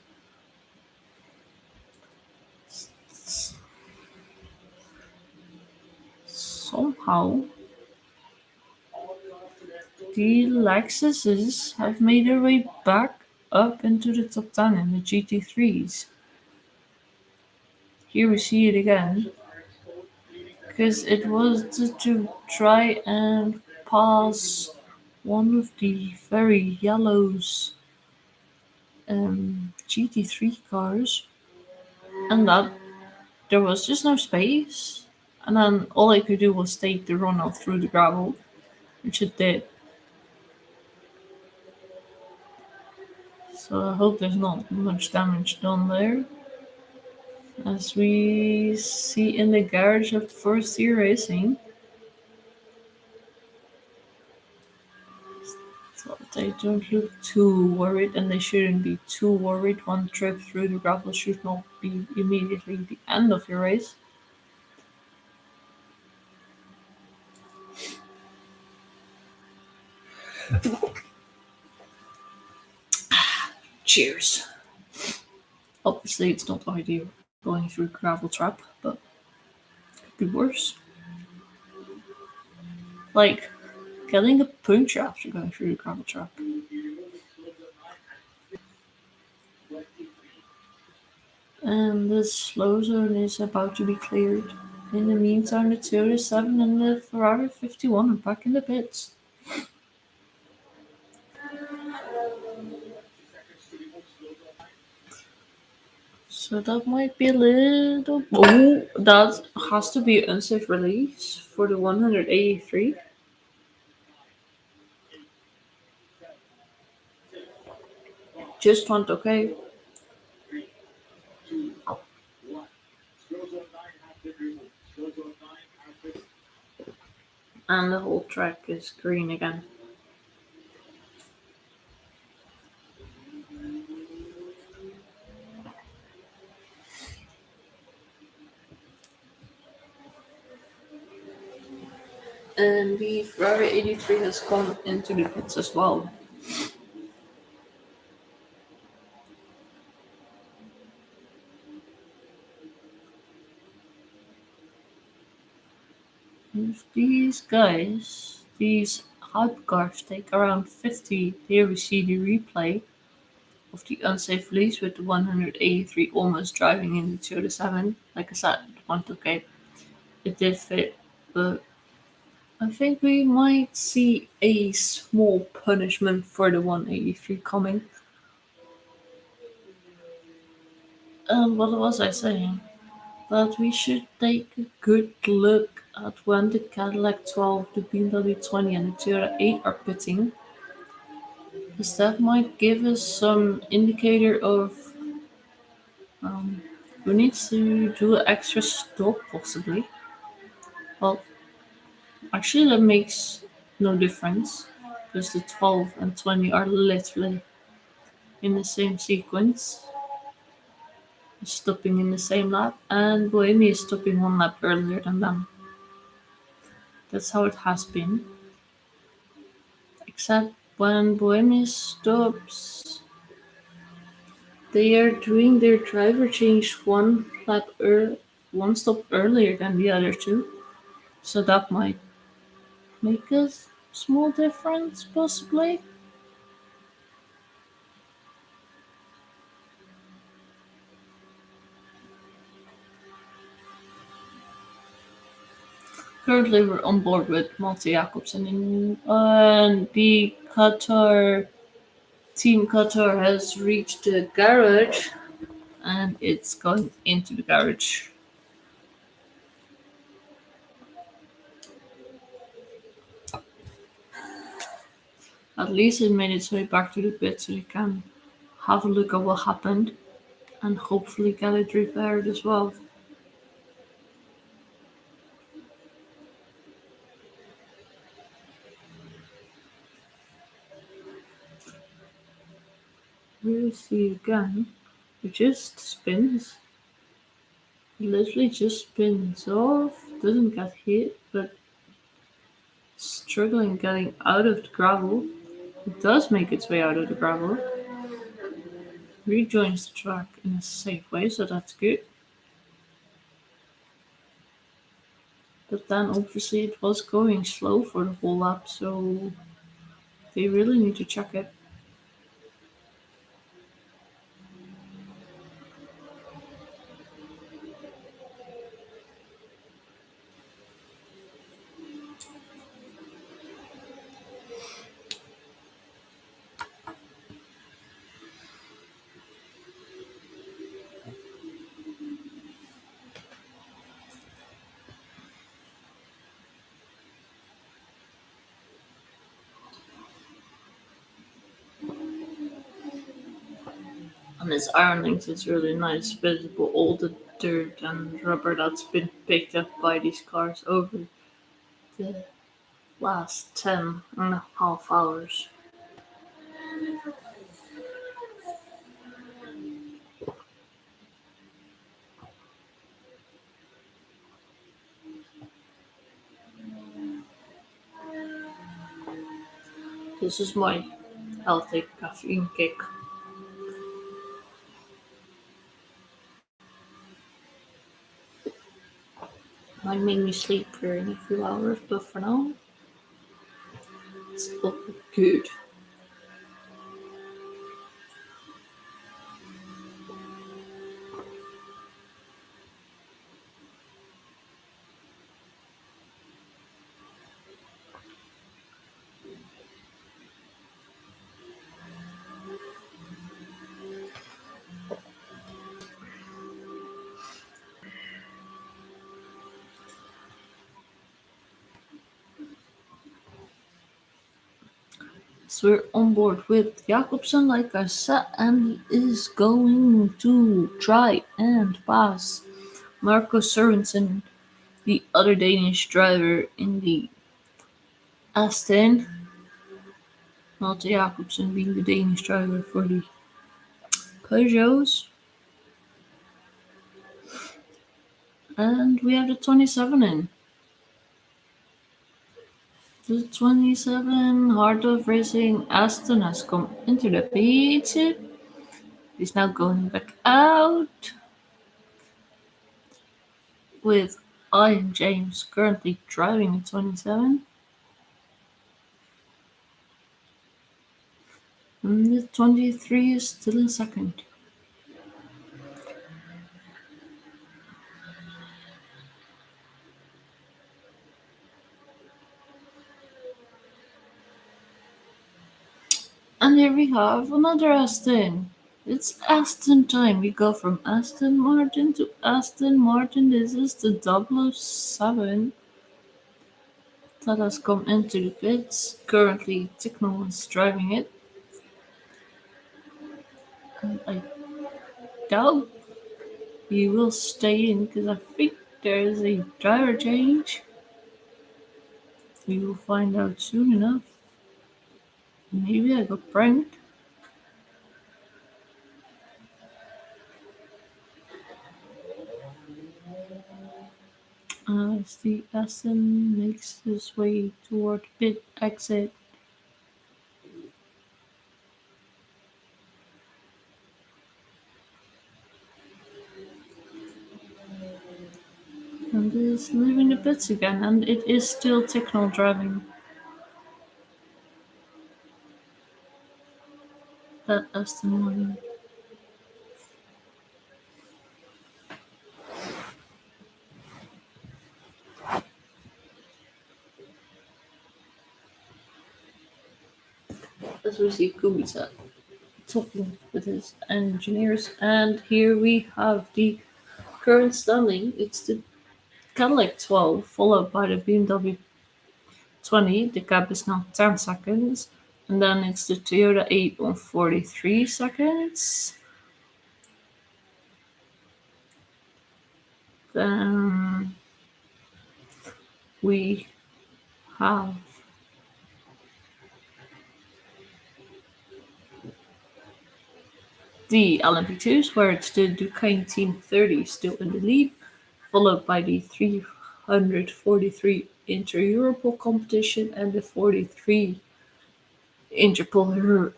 Somehow, the Lexuses have made their way back up into the top 10 in the GT3s. Here we see it again, because it was to try and pass one of the very yellows GT3 cars, and that there was just no space. And then all I could do was take the runoff through the gravel, which it did. So I hope there's not much damage done there. As we see in the garage of First Year Racing. So they don't look too worried, and they shouldn't be too worried. One trip through the gravel should not be immediately the end of your race. Cheers. Obviously, it's not ideal going through gravel trap, but it could be worse. Like getting a puncture after going through the gravel trap. And the slow zone is about to be cleared. In the meantime, the Toyota 7 and the Ferrari 51 are back in the pits. So that might be a little. Oh, that has to be unsafe release for the 183. Just want okay. And the whole track is green again. And the Ferrari 83 has come into the pits as well. If these guys, these hypercars, take around 50, here we see the replay of the unsafe release with the 183 almost driving in the Toyota 7. Like I said, one okay, it did fit, but I think we might see a small punishment for the 183 coming. And what was I saying? That we should take a good look at when the Cadillac 12, the BMW 20, and the Toyota 8 are pitting, because that might give us some indicator of who needs to do an extra stop, possibly. Well, actually, that makes no difference, because the 12 and 20 are literally in the same sequence, stopping in the same lap, and Bohemia is stopping one lap earlier than them. That's how it has been. Except when Bohemia stops, they are doing their driver change one stop earlier than the other two. So that might make a small difference, possibly. Currently, we're on board with Malte Jacobsen, and the Team Qatar has reached the garage, and it's going into the garage. At least it made its way back to the pit so we can have a look at what happened and hopefully get it repaired as well. We will see again. It just spins. It literally just spins off, doesn't get hit, but struggling getting out of the gravel. It does make its way out of the gravel, rejoins the track in a safe way, so that's good. But then obviously it was going slow for the whole lap, so they really need to check it. And this iron links is really nice, visible all the dirt and rubber that's been picked up by these cars over the last 10.5 hours. This is my healthy caffeine kick. Might make me sleep for in a few hours, but for now, it's all good. So we're on board with Jakobsen, like I said, and he is going to try and pass Marco Sorensen, the other Danish driver in the Aston. Malte Jakobsen being the Danish driver for the Peugeots. And we have the 27 in. The 27 Heart of Racing Aston has come into the pit. He's now going back out with Ian James currently driving the 27. And the 23 is still in second. And here we have another Aston. It's Aston time. We go from Aston Martin to Aston Martin. This is the 007 that has come into the pits. Currently, Ticknell is driving it. And I doubt he will stay in because I think there is a driver change. We will find out soon enough. Maybe I got pranked. As the Aston makes his way toward pit exit. And is leaving the pits again, and it is still Ticknell driving that Aston Martin. As we see Kubica talking with his engineers, and here we have the current standing. It's the Cadillac 12, followed by the BMW 20. The gap is now 10 seconds. And then it's the Toyota 8 on 43 seconds. Then we have the LMP2s, where it's the Duquesne Team 30 still in the lead, followed by the 343 Inter-Europol competition and the 43 Inter-Europol.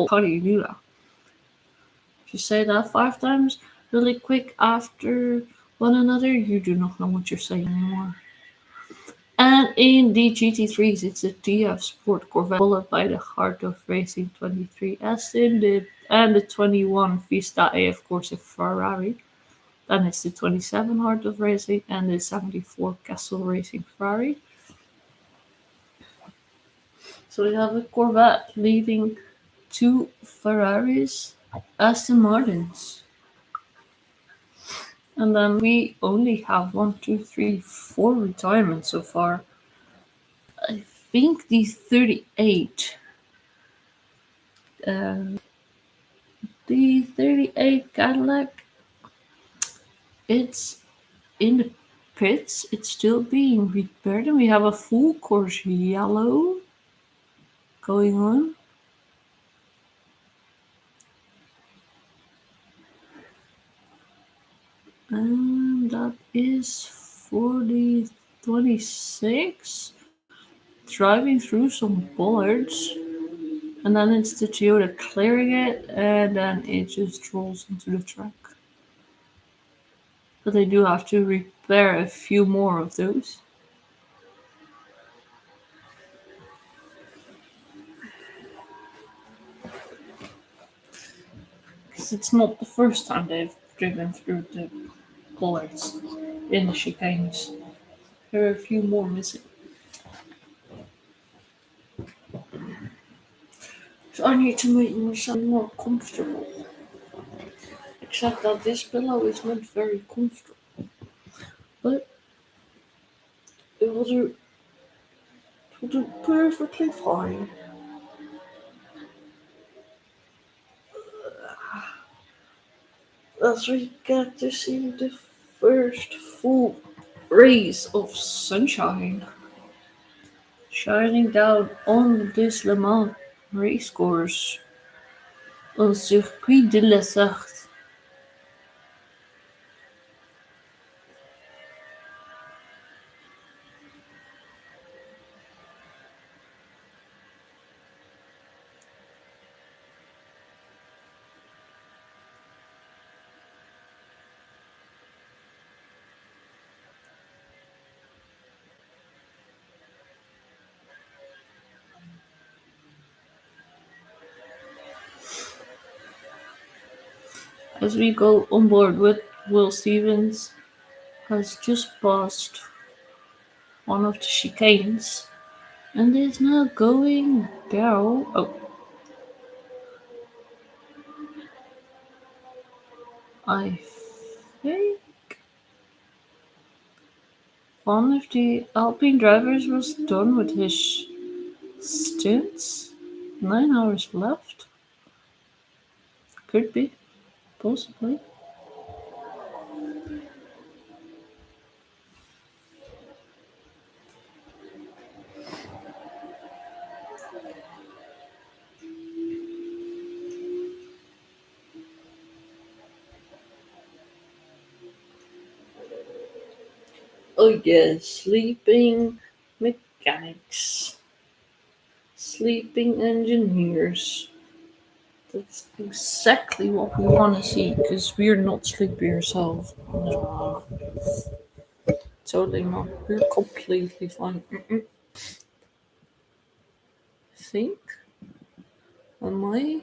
How do you do that? If you say that 5 times really quick after one another, you do not know what you're saying anymore. And in the GT3s, it's a TF Sport Corvette, followed by the Heart of Racing 23 Aston and the 21 Vista A, of course, a Ferrari. Then it's the 27 Heart of Racing and the 74 Castle Racing Ferrari. So we have a Corvette leading two Ferraris, Aston Martins. And then we only have 4 retirements so far. I think the 38 Cadillac, it's in the pits. It's still being repaired, and we have a full course yellow going on. And that is for the 26, driving through some bollards. And then it's the Toyota clearing it, and then it just rolls into the track. But they do have to repair a few more of those. Because it's not the first time they've driven through the bollards in the chicanes. There are a few more missing. So I need to make myself more comfortable. Except that this pillow is not very comfortable. But it will do perfectly fine. As we get to see the first full rays of sunshine shining down on this Le Mans race course on Circuit de la Sarthe. As we go on board with Will Stevens, has just passed one of the chicanes and is now going down. Oh, I think one of the Alpine drivers was done with his stints. 9 hours left. Could be, possibly. Oh yes, sleeping mechanics, sleeping engineers. That's exactly what we want to see, because we're not sleepy ourselves. No, totally not. We're completely fine. I think when my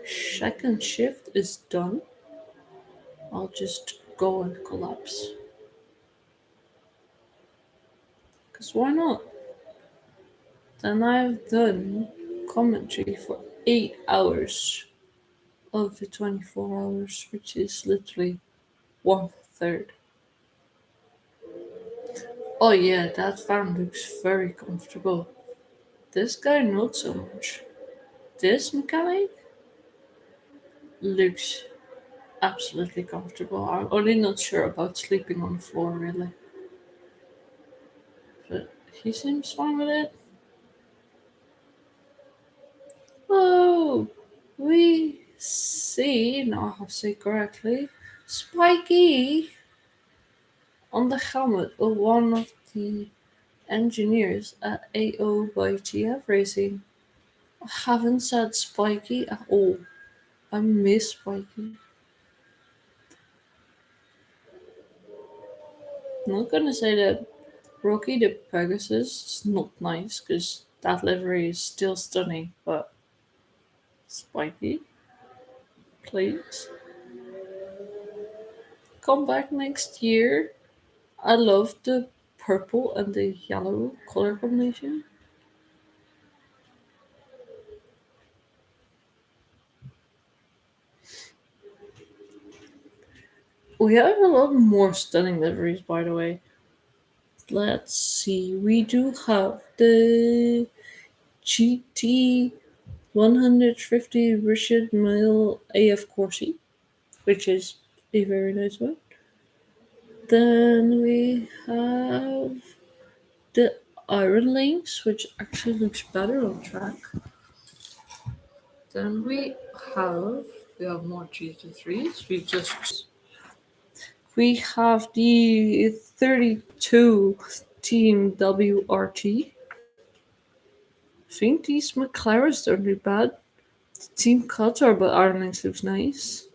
second shift is done, I'll just go and collapse. Because why not? Then I've done commentary for 8 hours of the 24 hours, which is literally 1/3. Oh yeah, that fan looks very comfortable. This guy not so much. This mechanic looks absolutely comfortable. I'm only not sure about sleeping on the floor really. But he seems fine with it. Oh, we C, now I have to say correctly, Spiky on the helmet of one of the engineers at AO by GF Racing. I haven't said Spiky at all. I miss Spiky. I'm not gonna say that Rocky the Pegasus is not nice because that livery is still stunning, but Spiky, please come back next year. I love the purple and the yellow color combination. We have a lot more stunning liveries, by the way. Let's see. We do have the GT 150 Richard Mille AF Corsi, which is a very nice one. Then we have the Iron Lynx, which actually looks better on track. Then we have more GT3s. We have the 32 Team WRT. I think these McLarens don't look bad. The Team Qatar but Iron Lynx looks nice.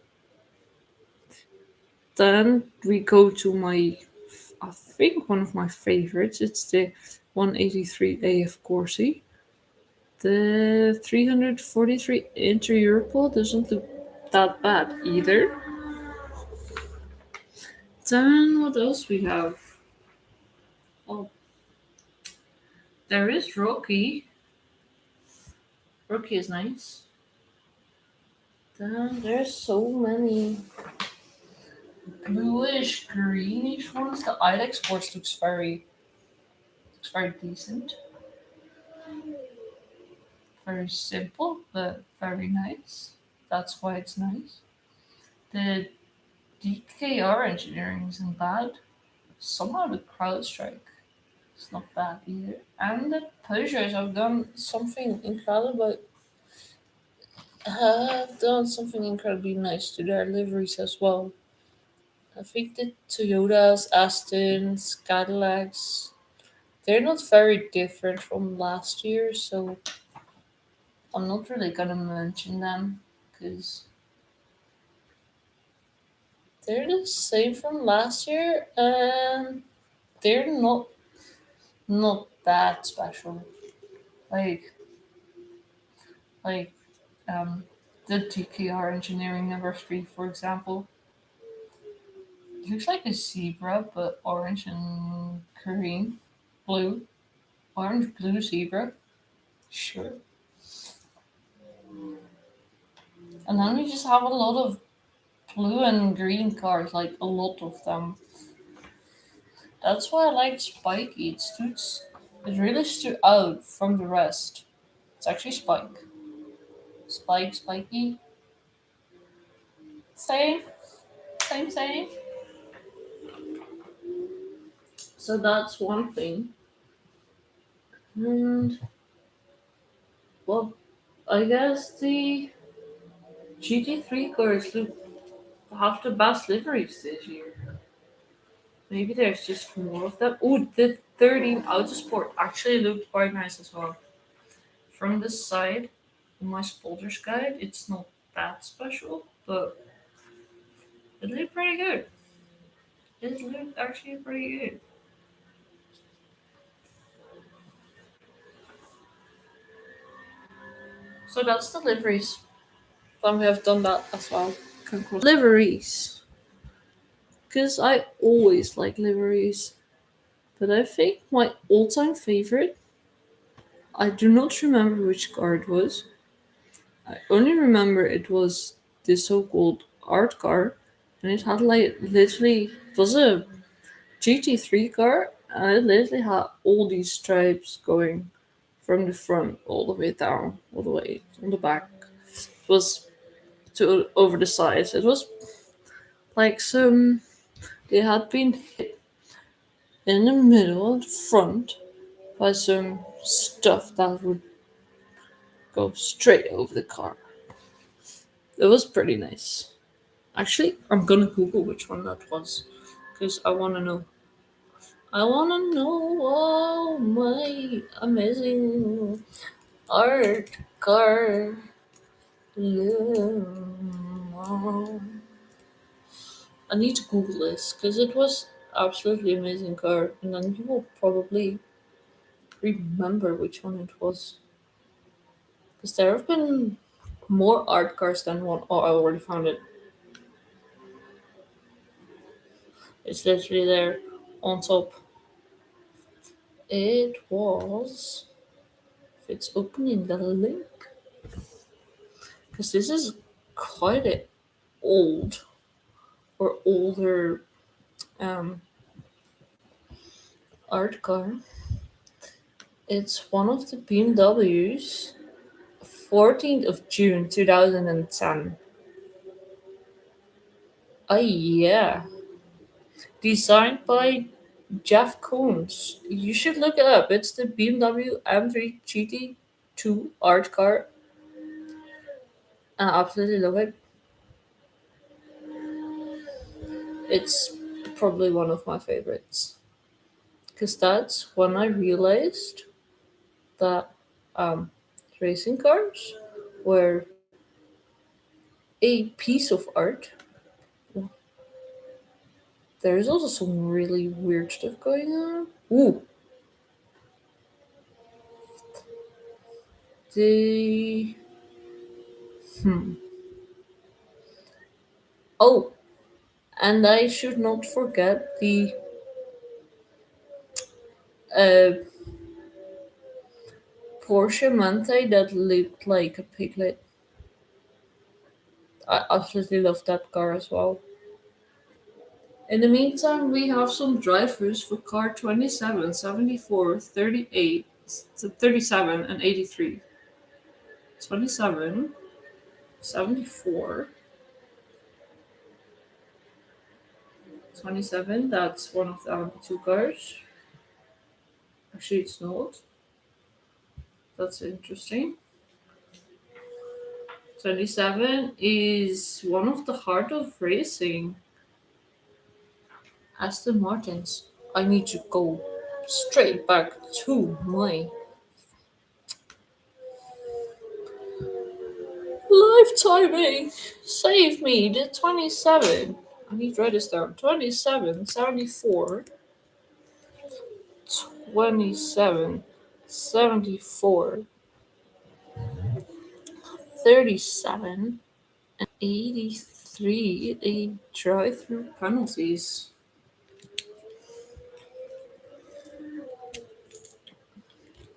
Then we go to I think one of my favorites. It's the 183 AF Corsi. The 343 Inter Europol doesn't look that bad either. Then what else we have? Oh, there is Rocky. Rocky is nice. Then there's so many bluish, greenish ones. The Ilex Sports looks very decent. Very simple, but very nice. That's why it's nice. The DKR engineering isn't bad. Somehow the CrowdStrike is not bad either. And the Peugeots have done something incredibly nice to their liveries as well. I think the Toyotas, Astons, Cadillacs, they're not very different from last year, so I'm not really gonna mention them because they're the same from last year and they're not that special. Like like the TKR Engineering number 3, for example. It looks like a zebra, but orange and green, blue, orange, blue zebra. Sure. And then we just have a lot of blue and green cars, like a lot of them. That's why I like Spiky. It really stood out from the rest. It's actually Spike. Spike, Spiky. Same, same. So that's one thing. And, well, I guess the GT3 cars have the best liveries this year. Maybe there's just more of them. Oh, the 13 Autosport actually looked quite nice as well. From the side, in my spotters guide, it's not that special, but it looked pretty good. It looked actually pretty good. So that's the liveries. Then we have done that as well. Liveries. Because I always like liveries. But I think my all time favorite, I do not remember which car it was. I only remember it was the so called art car. And it had like literally, it was a GT3 car. And it literally had all these stripes going from the front all the way down, all the way on the back. It was to over the sides. It was like they had been hit in the middle and front by some stuff that would go straight over the car. It was pretty nice. Actually, I'm gonna Google which one that was because I wanna know. I wanna know all my amazing art car. I need to Google this because it was absolutely amazing car, and then you will probably remember which one it was. Because there have been more art cars than one. Oh, I already found it. It's literally there on top. It was. If it's opening the link, because this is quite a old or older um, art car. It's one of the BMWs, 14th of June 2010. Oh yeah, designed by Jeff Koons. You should look it up. It's the BMW M3 GT2 art car. I absolutely love it. It's probably one of my favorites. Because that's when I realized that um, racing cars were a piece of art. There is also some really weird stuff going on. Ooh, the hmm. Oh, and I should not forget the uh, Porsche Mante that looked like a piglet. I absolutely love that car as well. In the meantime, we have some drivers for car 27, 74, 38, 37, and 83. 27, 74, 27. That's one of the LMP2 cars. Actually, it's not. That's interesting. 27 is one of the heart of racing. Aston Martins. I need to go straight back to my live timing. Save me the 27. I need to write this down. 27, 74, 27, 74, 37, and 83. They drive through penalties.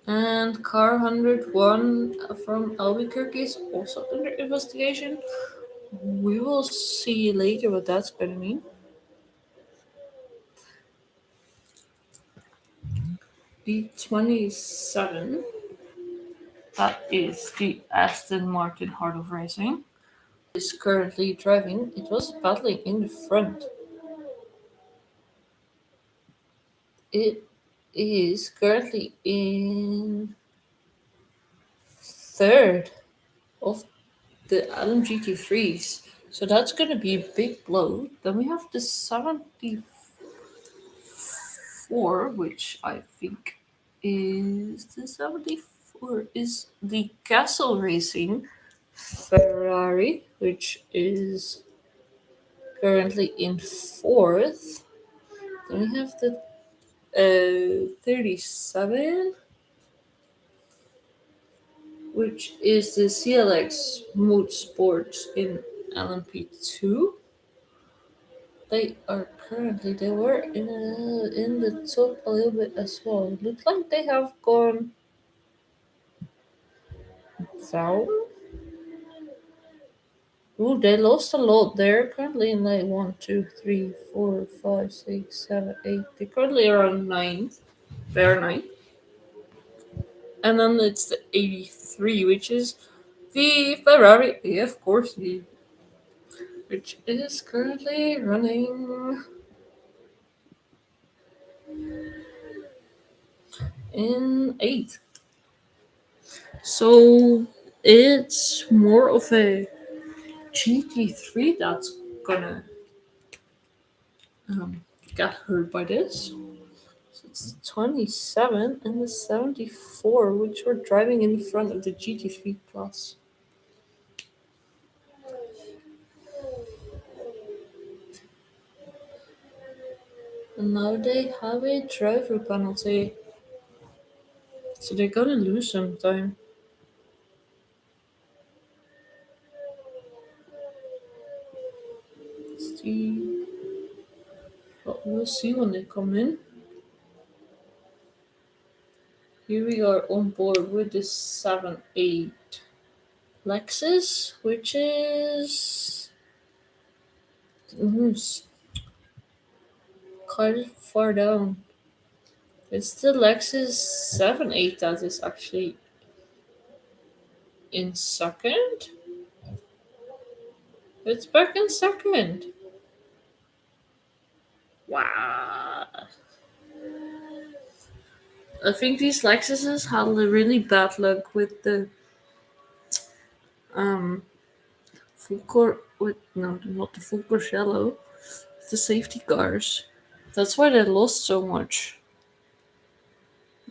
And car 101 from Albuquerque is also under investigation. We will see later what that's going to mean. B27, that is the Aston Martin Heart of Racing, is currently driving. It was battling in the front. It is currently in third of the LMGT3s. So that's going to be a big blow. Then we have the 74, which I think is the 74 is the Castle Racing Ferrari, which is currently in fourth. Then we have the 37, which is the CLX Motorsports in LMP2. They were in the top a little bit as well. It looks like they have gone down. Ooh, they lost a lot. They're currently in like 1, 2, 3, 4, 5, 6, 7, 8. They're currently around 9. They're 9. And then it's the 83, which is the Ferrari. Yeah, of course, which is currently running in 8th. So it's more of a GT3 that's gonna get hurt by this. So it's the 27 and the 74, which were driving in front of the GT3 Plus. And now they have a driver penalty. So they're gonna lose some time. See. Well, we'll see when they come in. Here we are on board with the 7-8 Lexus, which is quite far down. It's the Lexus 7-8 that is actually in second. It's back in second. Wow. I think these Lexuses had a really bad luck with the full core with no, not the full course yellow, the safety cars. That's why they lost so much.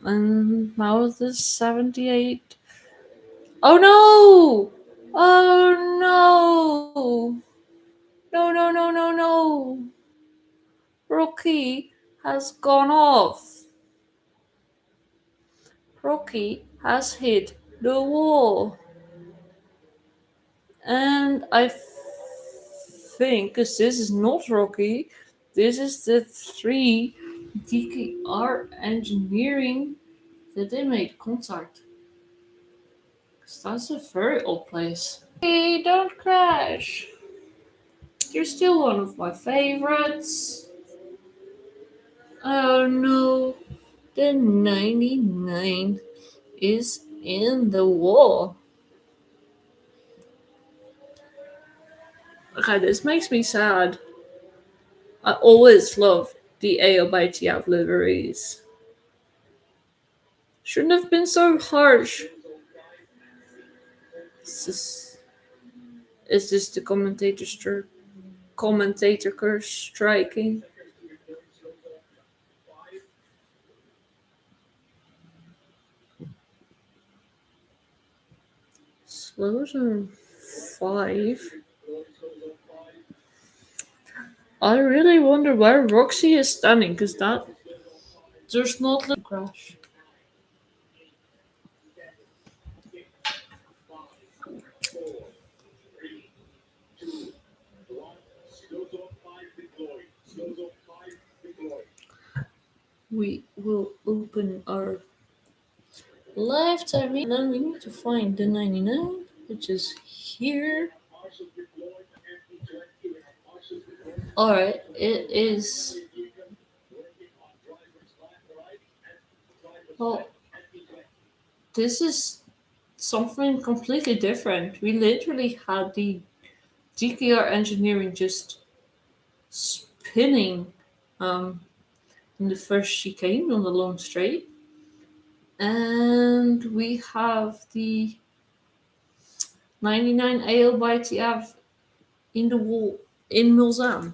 And now the 78. Oh no! Oh no! No, no, no, no, no! Rocky has gone off. Rocky has hit the wall. And I think, because this is not Rocky, this is the 3 DKR engineering that they made contact. Because that's a very old place. Hey, don't crash. You're still one of my favorites. Oh no, the 99 is in the wall. Okay, this makes me sad. I always loved the AO by TF liveries. Shouldn't have been so harsh. Is this the commentator curse striking? Slow zone 5. I really wonder where Roxy is standing, because that there's not a crash. We will open our live timing, and then we need to find the 99, which is here. Alright, it is. Well, this is something completely different. We literally had the DKR engineering just spinning in the first chicane on the long straight. And we have the 99 AO by TF in the wall in Mulsanne.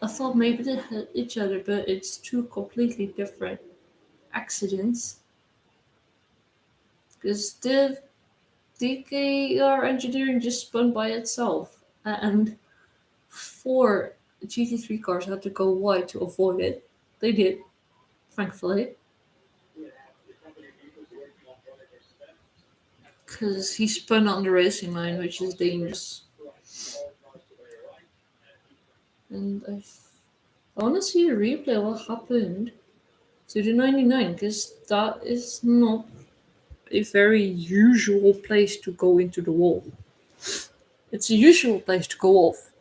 I thought maybe they had each other, but it's two completely different accidents. Because the DKR engineering just spun by itself, and 4 GT3 cars had to go wide to avoid it. They did, thankfully. Because he spun on the racing line, which is dangerous. And I want to see a replay of what happened to the 99, because that is not a very usual place to go into the wall. It's a usual place to go off,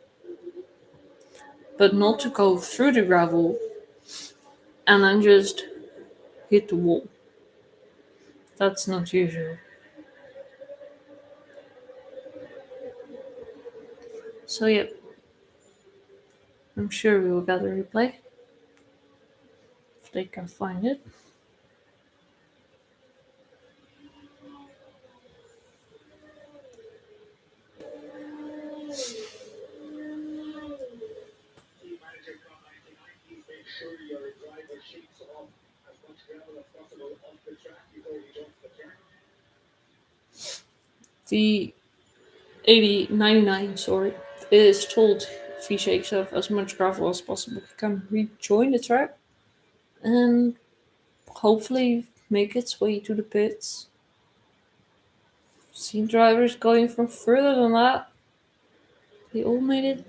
but not to go through the gravel and then just hit the wall. That's not usual. So yeah, I'm sure we will get a replay if they can find it. The 8099, sorry, is told if he shakes off as much gravel as possible, he can rejoin the track and hopefully make its way to the pits. Seen drivers going from further than that. They all made it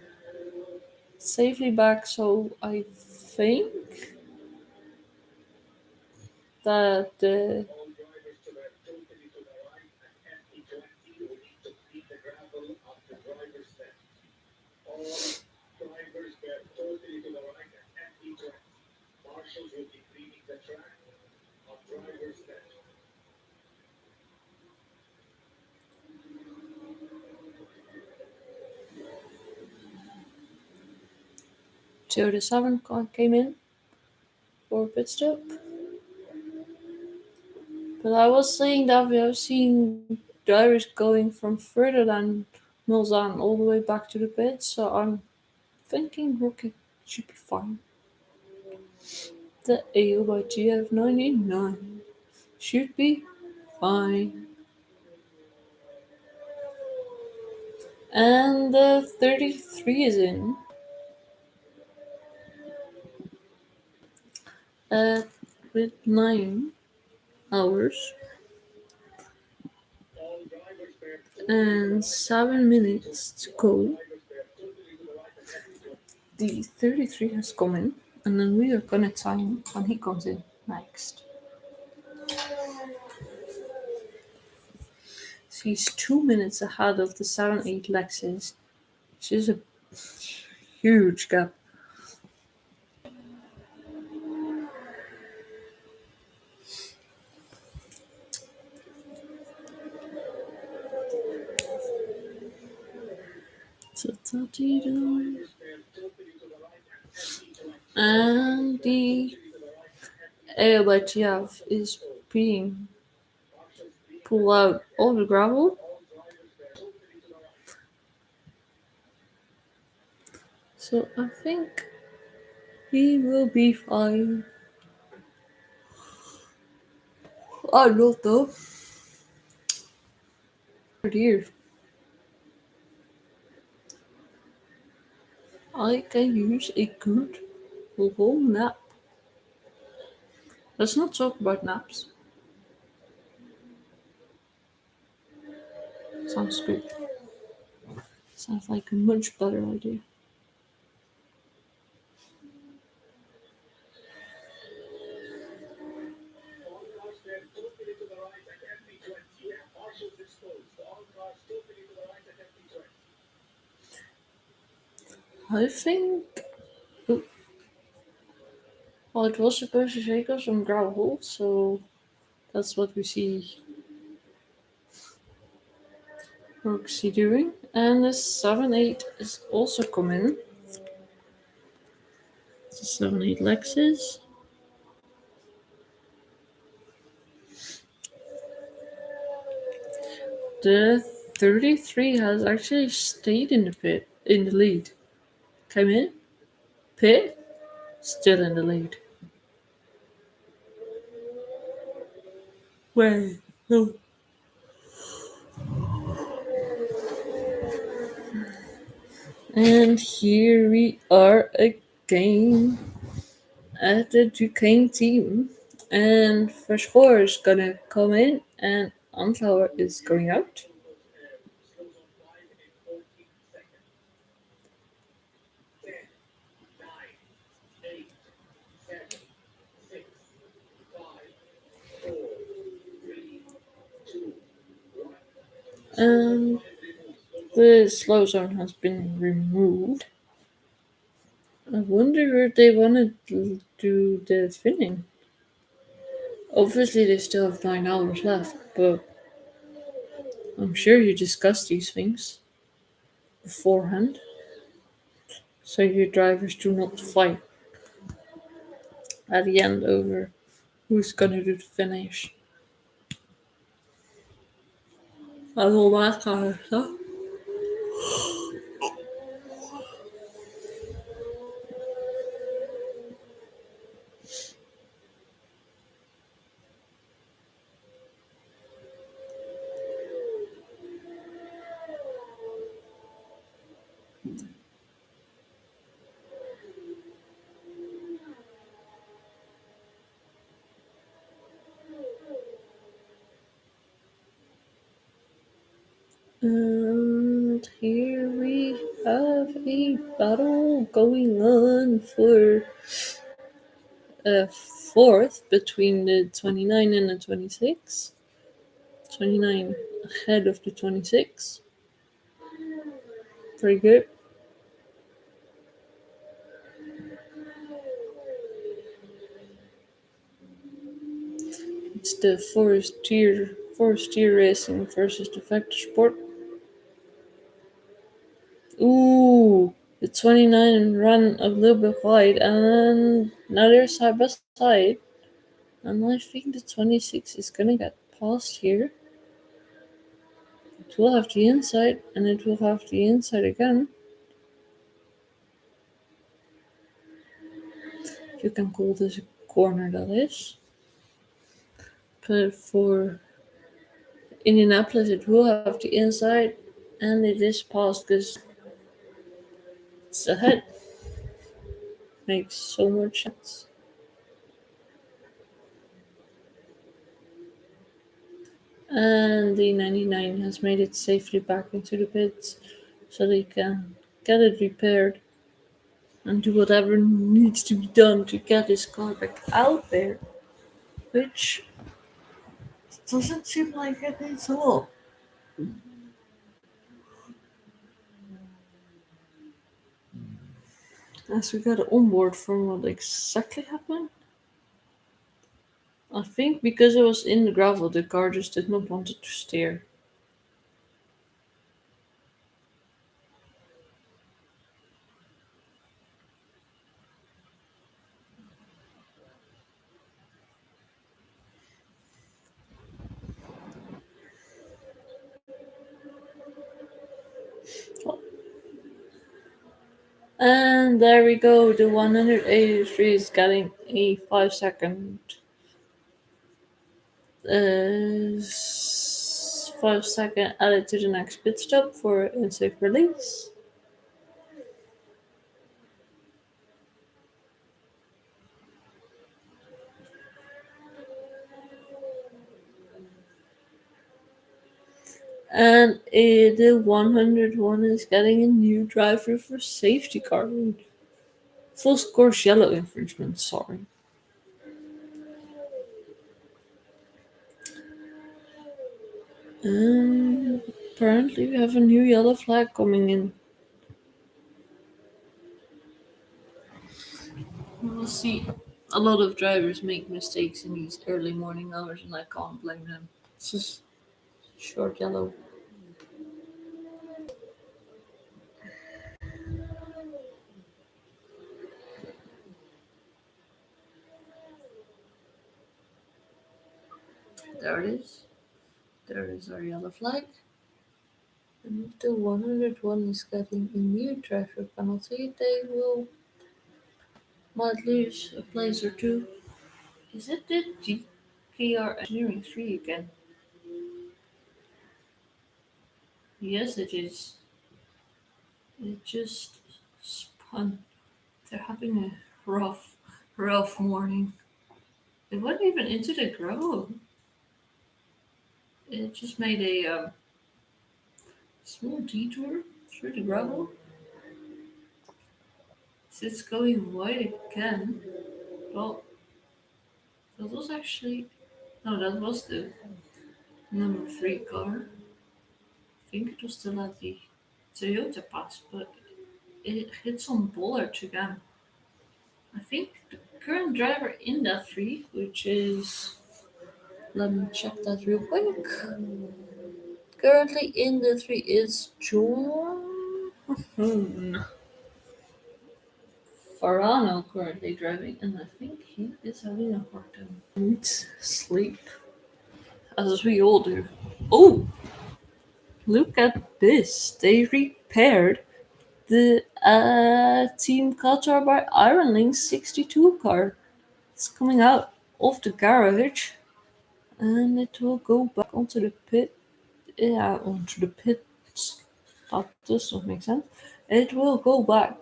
safely back, so I think that the Toyota 7 came in for a pit stop. But I was saying that we have seen drivers going from further than Mulzan all the way back to the pit, so I'm thinking Rocket should be fine. The AO by GF99 should be fine. And the 33 is in. With 9 hours and 7 minutes to go. The 33 has come in, and then we are gonna time when he comes in next. So he's 2 minutes ahead of the 7-8 Lexus, which is a huge gap. And the ALITF is being pulled out all the gravel. So I think he will be fine. I'm not though. Oh dear. I can use a good long nap. Let's not talk about naps. Sounds good. Sounds like a much better idea. I think. Well, it was supposed to take us some gravel, so that's what we see Roxy doing. And the 7-8 is also coming. The 7-8 Lexus. The 33 has actually stayed in the lead. Came in, pit, still in the lead. Wait, no. And here we are again at the Duquesne team. And Verschoor is gonna come in and Antlauer is going out. And the slow zone has been removed. I wonder if they want to do the thinning. Obviously, they still have 9 hours left, but I'm sure you discussed these things beforehand, so your drivers do not fight at the end over who's gonna do the finish and all that kind of stuff. And here we have a battle going on for a fourth between the 29 and the 26. 29 ahead of the 26. Pretty good. It's the Forestier Racing versus the Vector Sport. Ooh, the 29 ran a little bit wide, and now they're side by side. And I think the 26 is gonna get past here. It will have the inside, and it will have the inside again. If you can call this a corner, that is. But for Indianapolis, it will have the inside, and it is past because it's ahead. Makes so much sense. And the 99 has made it safely back into the pits so they can get it repaired and do whatever needs to be done to get this car back out there, which doesn't seem like it needs a lot. As we got onboard from what exactly happened, I think because it was in the gravel, the car just did not want it to steer. And there we go, the 183 is getting a 5 second 5 second added to the next pit stop for a safe release. And the 101 is getting a new driver for safety car. Full course yellow infringement, sorry. And apparently we have a new yellow flag coming in. We'll see. A lot of drivers make mistakes in these early morning hours, and I can't blame them. It's just short yellow. There it is. There is our yellow flag. And if the 101 is getting a new traffic penalty, they will might lose a place or two. Is it the GKR Engineering 3 again? Yes, it is. It just spun. They're having a rough morning. It wasn't even into the gravel. It just made a small detour through the gravel. So it's going wide again. Well, that was actually. No, that was the number 3 car. I think it was still at the Toyota pass, but it hits on bollards again. I think the current driver in that 3, which is. Let me check that real quick. Currently in the 3 is John Farano currently driving, and I think he is having a hard time. Needs sleep, as we all do. Oh, look at this! They repaired the Team Qatar by Iron Link 62 car. It's coming out of the garage, and it will go back onto the pit. Yeah, onto the pit. That does not make sense. It will go back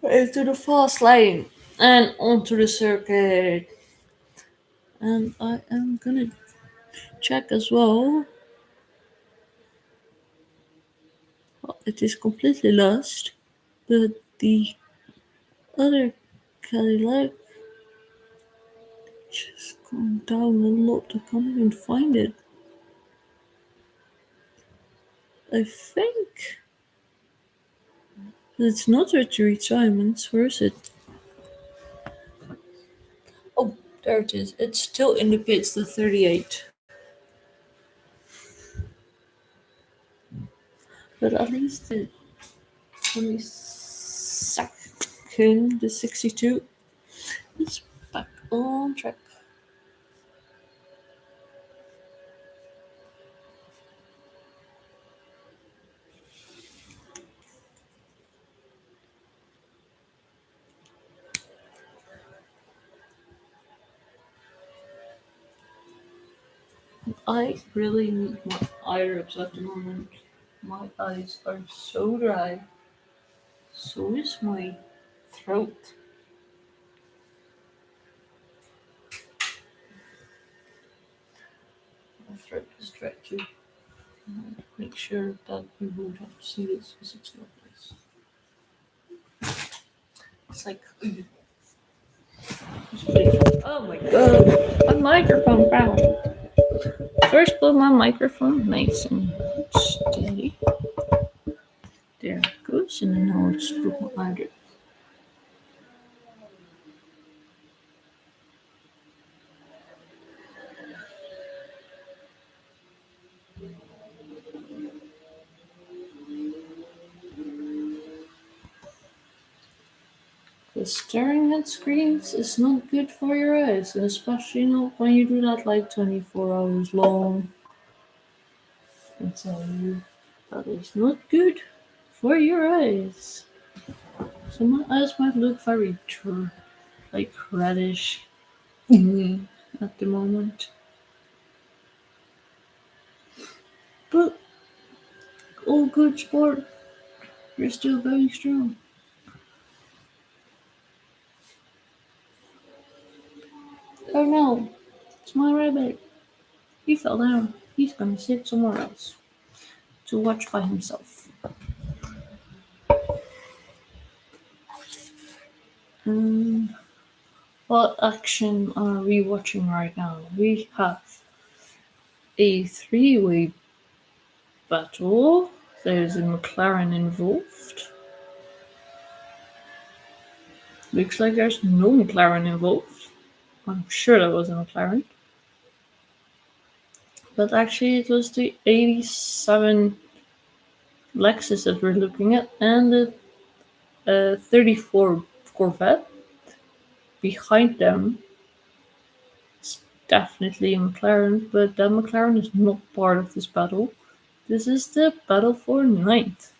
into the fast lane and onto the circuit. And I am gonna check as well. Well, it is completely lost, but the other Cadillac just gone down a lot. I can't even find it. I think it's not at three diamonds. Where is it? Oh, there it is. It's still in the pits, the 38. But at least the 22nd, the 62, is back on track. I really need my eye drops at the moment. My eyes are so dry. So is my throat. My throat is dry too. Make sure that you won't have to see this because it's not nice. It's like, oh my god, my microphone fell. First, put my microphone nice and steady. There it goes, and then I'll just put my eye. Because staring at screens is not good for your eyes, and especially not when you do that like 24 hours long. I tell you, that is not good for your eyes. So my eyes might look very like reddish at the moment. But all good sport, you're still going strong. Oh no, it's my rabbit. He fell down. He's gonna sit somewhere else to watch by himself. Um, what action are we watching right now? We have a three-way battle. There's a McLaren involved. Looks like there's no McLaren involved. I'm sure that was a McLaren. But actually, it was the 87 Lexus that we're looking at and the 34 Corvette behind them. It's definitely a McLaren, but that McLaren is not part of this battle. This is the battle for ninth.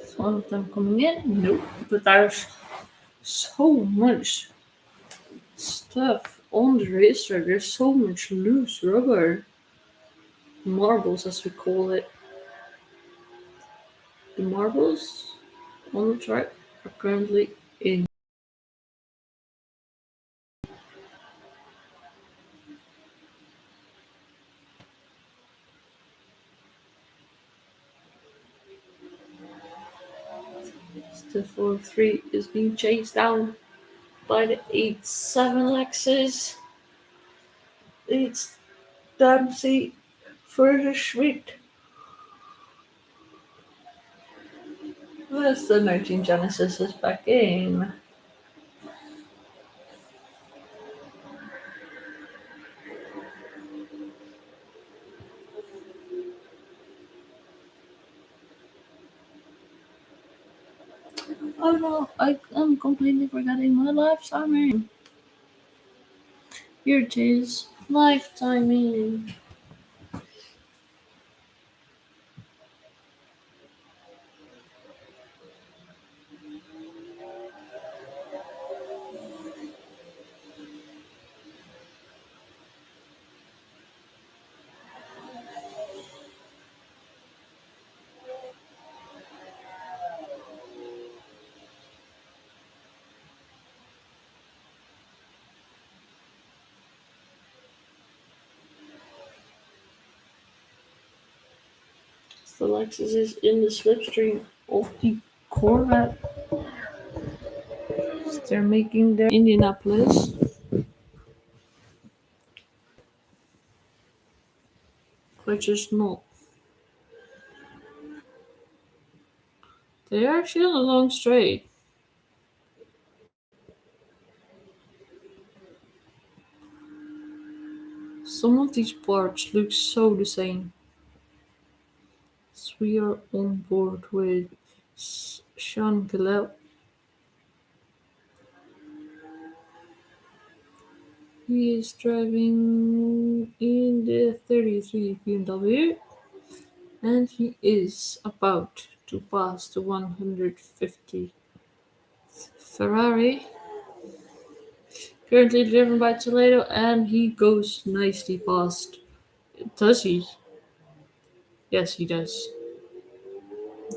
Is one of them coming in? Nope. But there's so much stuff on the racetrack. There's so much loose rubber. Marbles, as we call it. The marbles on the track are currently in. The 4-3 is being chased down by the 8-7 Lexus. It's Dempsey versus Schmidt. Where's the 19 Genesis is back in. Oh no, I am completely forgetting my lifetime. Here it is. Lifetiming. The Lexus is in the slipstream of the Corvette. They're making their Indianapolis. Which is not. They are actually on a long straight. Some of these parts look so the same. So we are on board with Sean Gillette. He is driving in the 33 BMW and he is about to pass the 150 Ferrari. Currently driven by Toledo and he goes nicely past. Does he? Yes, he does.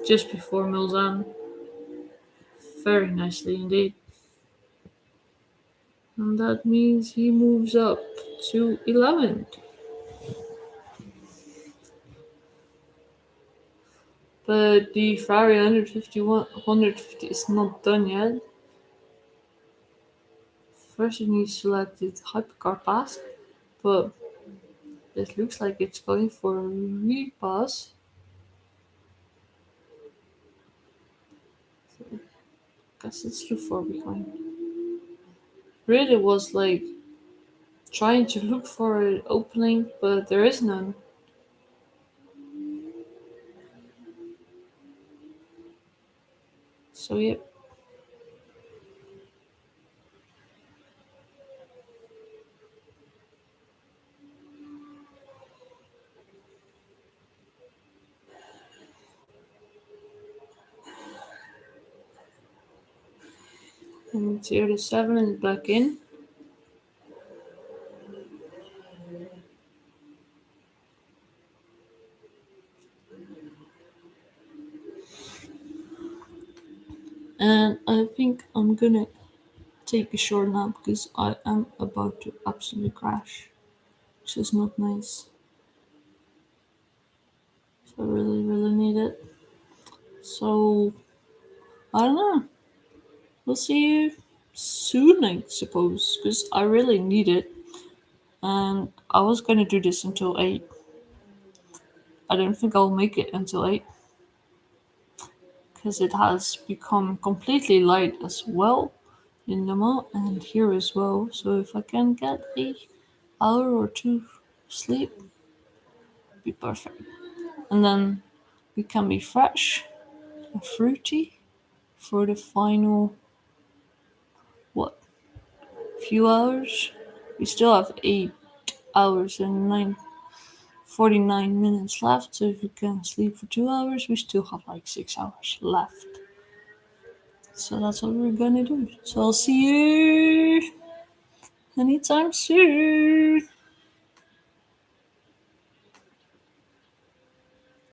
Just before Milzan. Very nicely indeed. And that means he moves up to 11th. But the Ferrari 150 is not done yet. First, you need to select the hypercar pass, but it looks like it's going for a repass. So, guess it's too far behind. Really was like trying to look for an opening, but there is none. So, yeah. And here the 7 is back in. And I think I'm gonna take a short nap because I am about to absolutely crash, which is not nice. So I really, really need it. So I don't know. We'll see you soon, I suppose, because I really need it. And I was gonna do this until 8. I don't think I'll make it until 8 because it has become completely light as well in Nama and here as well. So if I can get a hour or two sleep, be perfect. And then we can be fresh and fruity for the final what few hours. We still have 8 hours and 49 minutes left, so if we can sleep for 2 hours, we still have like 6 hours left. So that's what we're gonna do. So I'll see you anytime soon.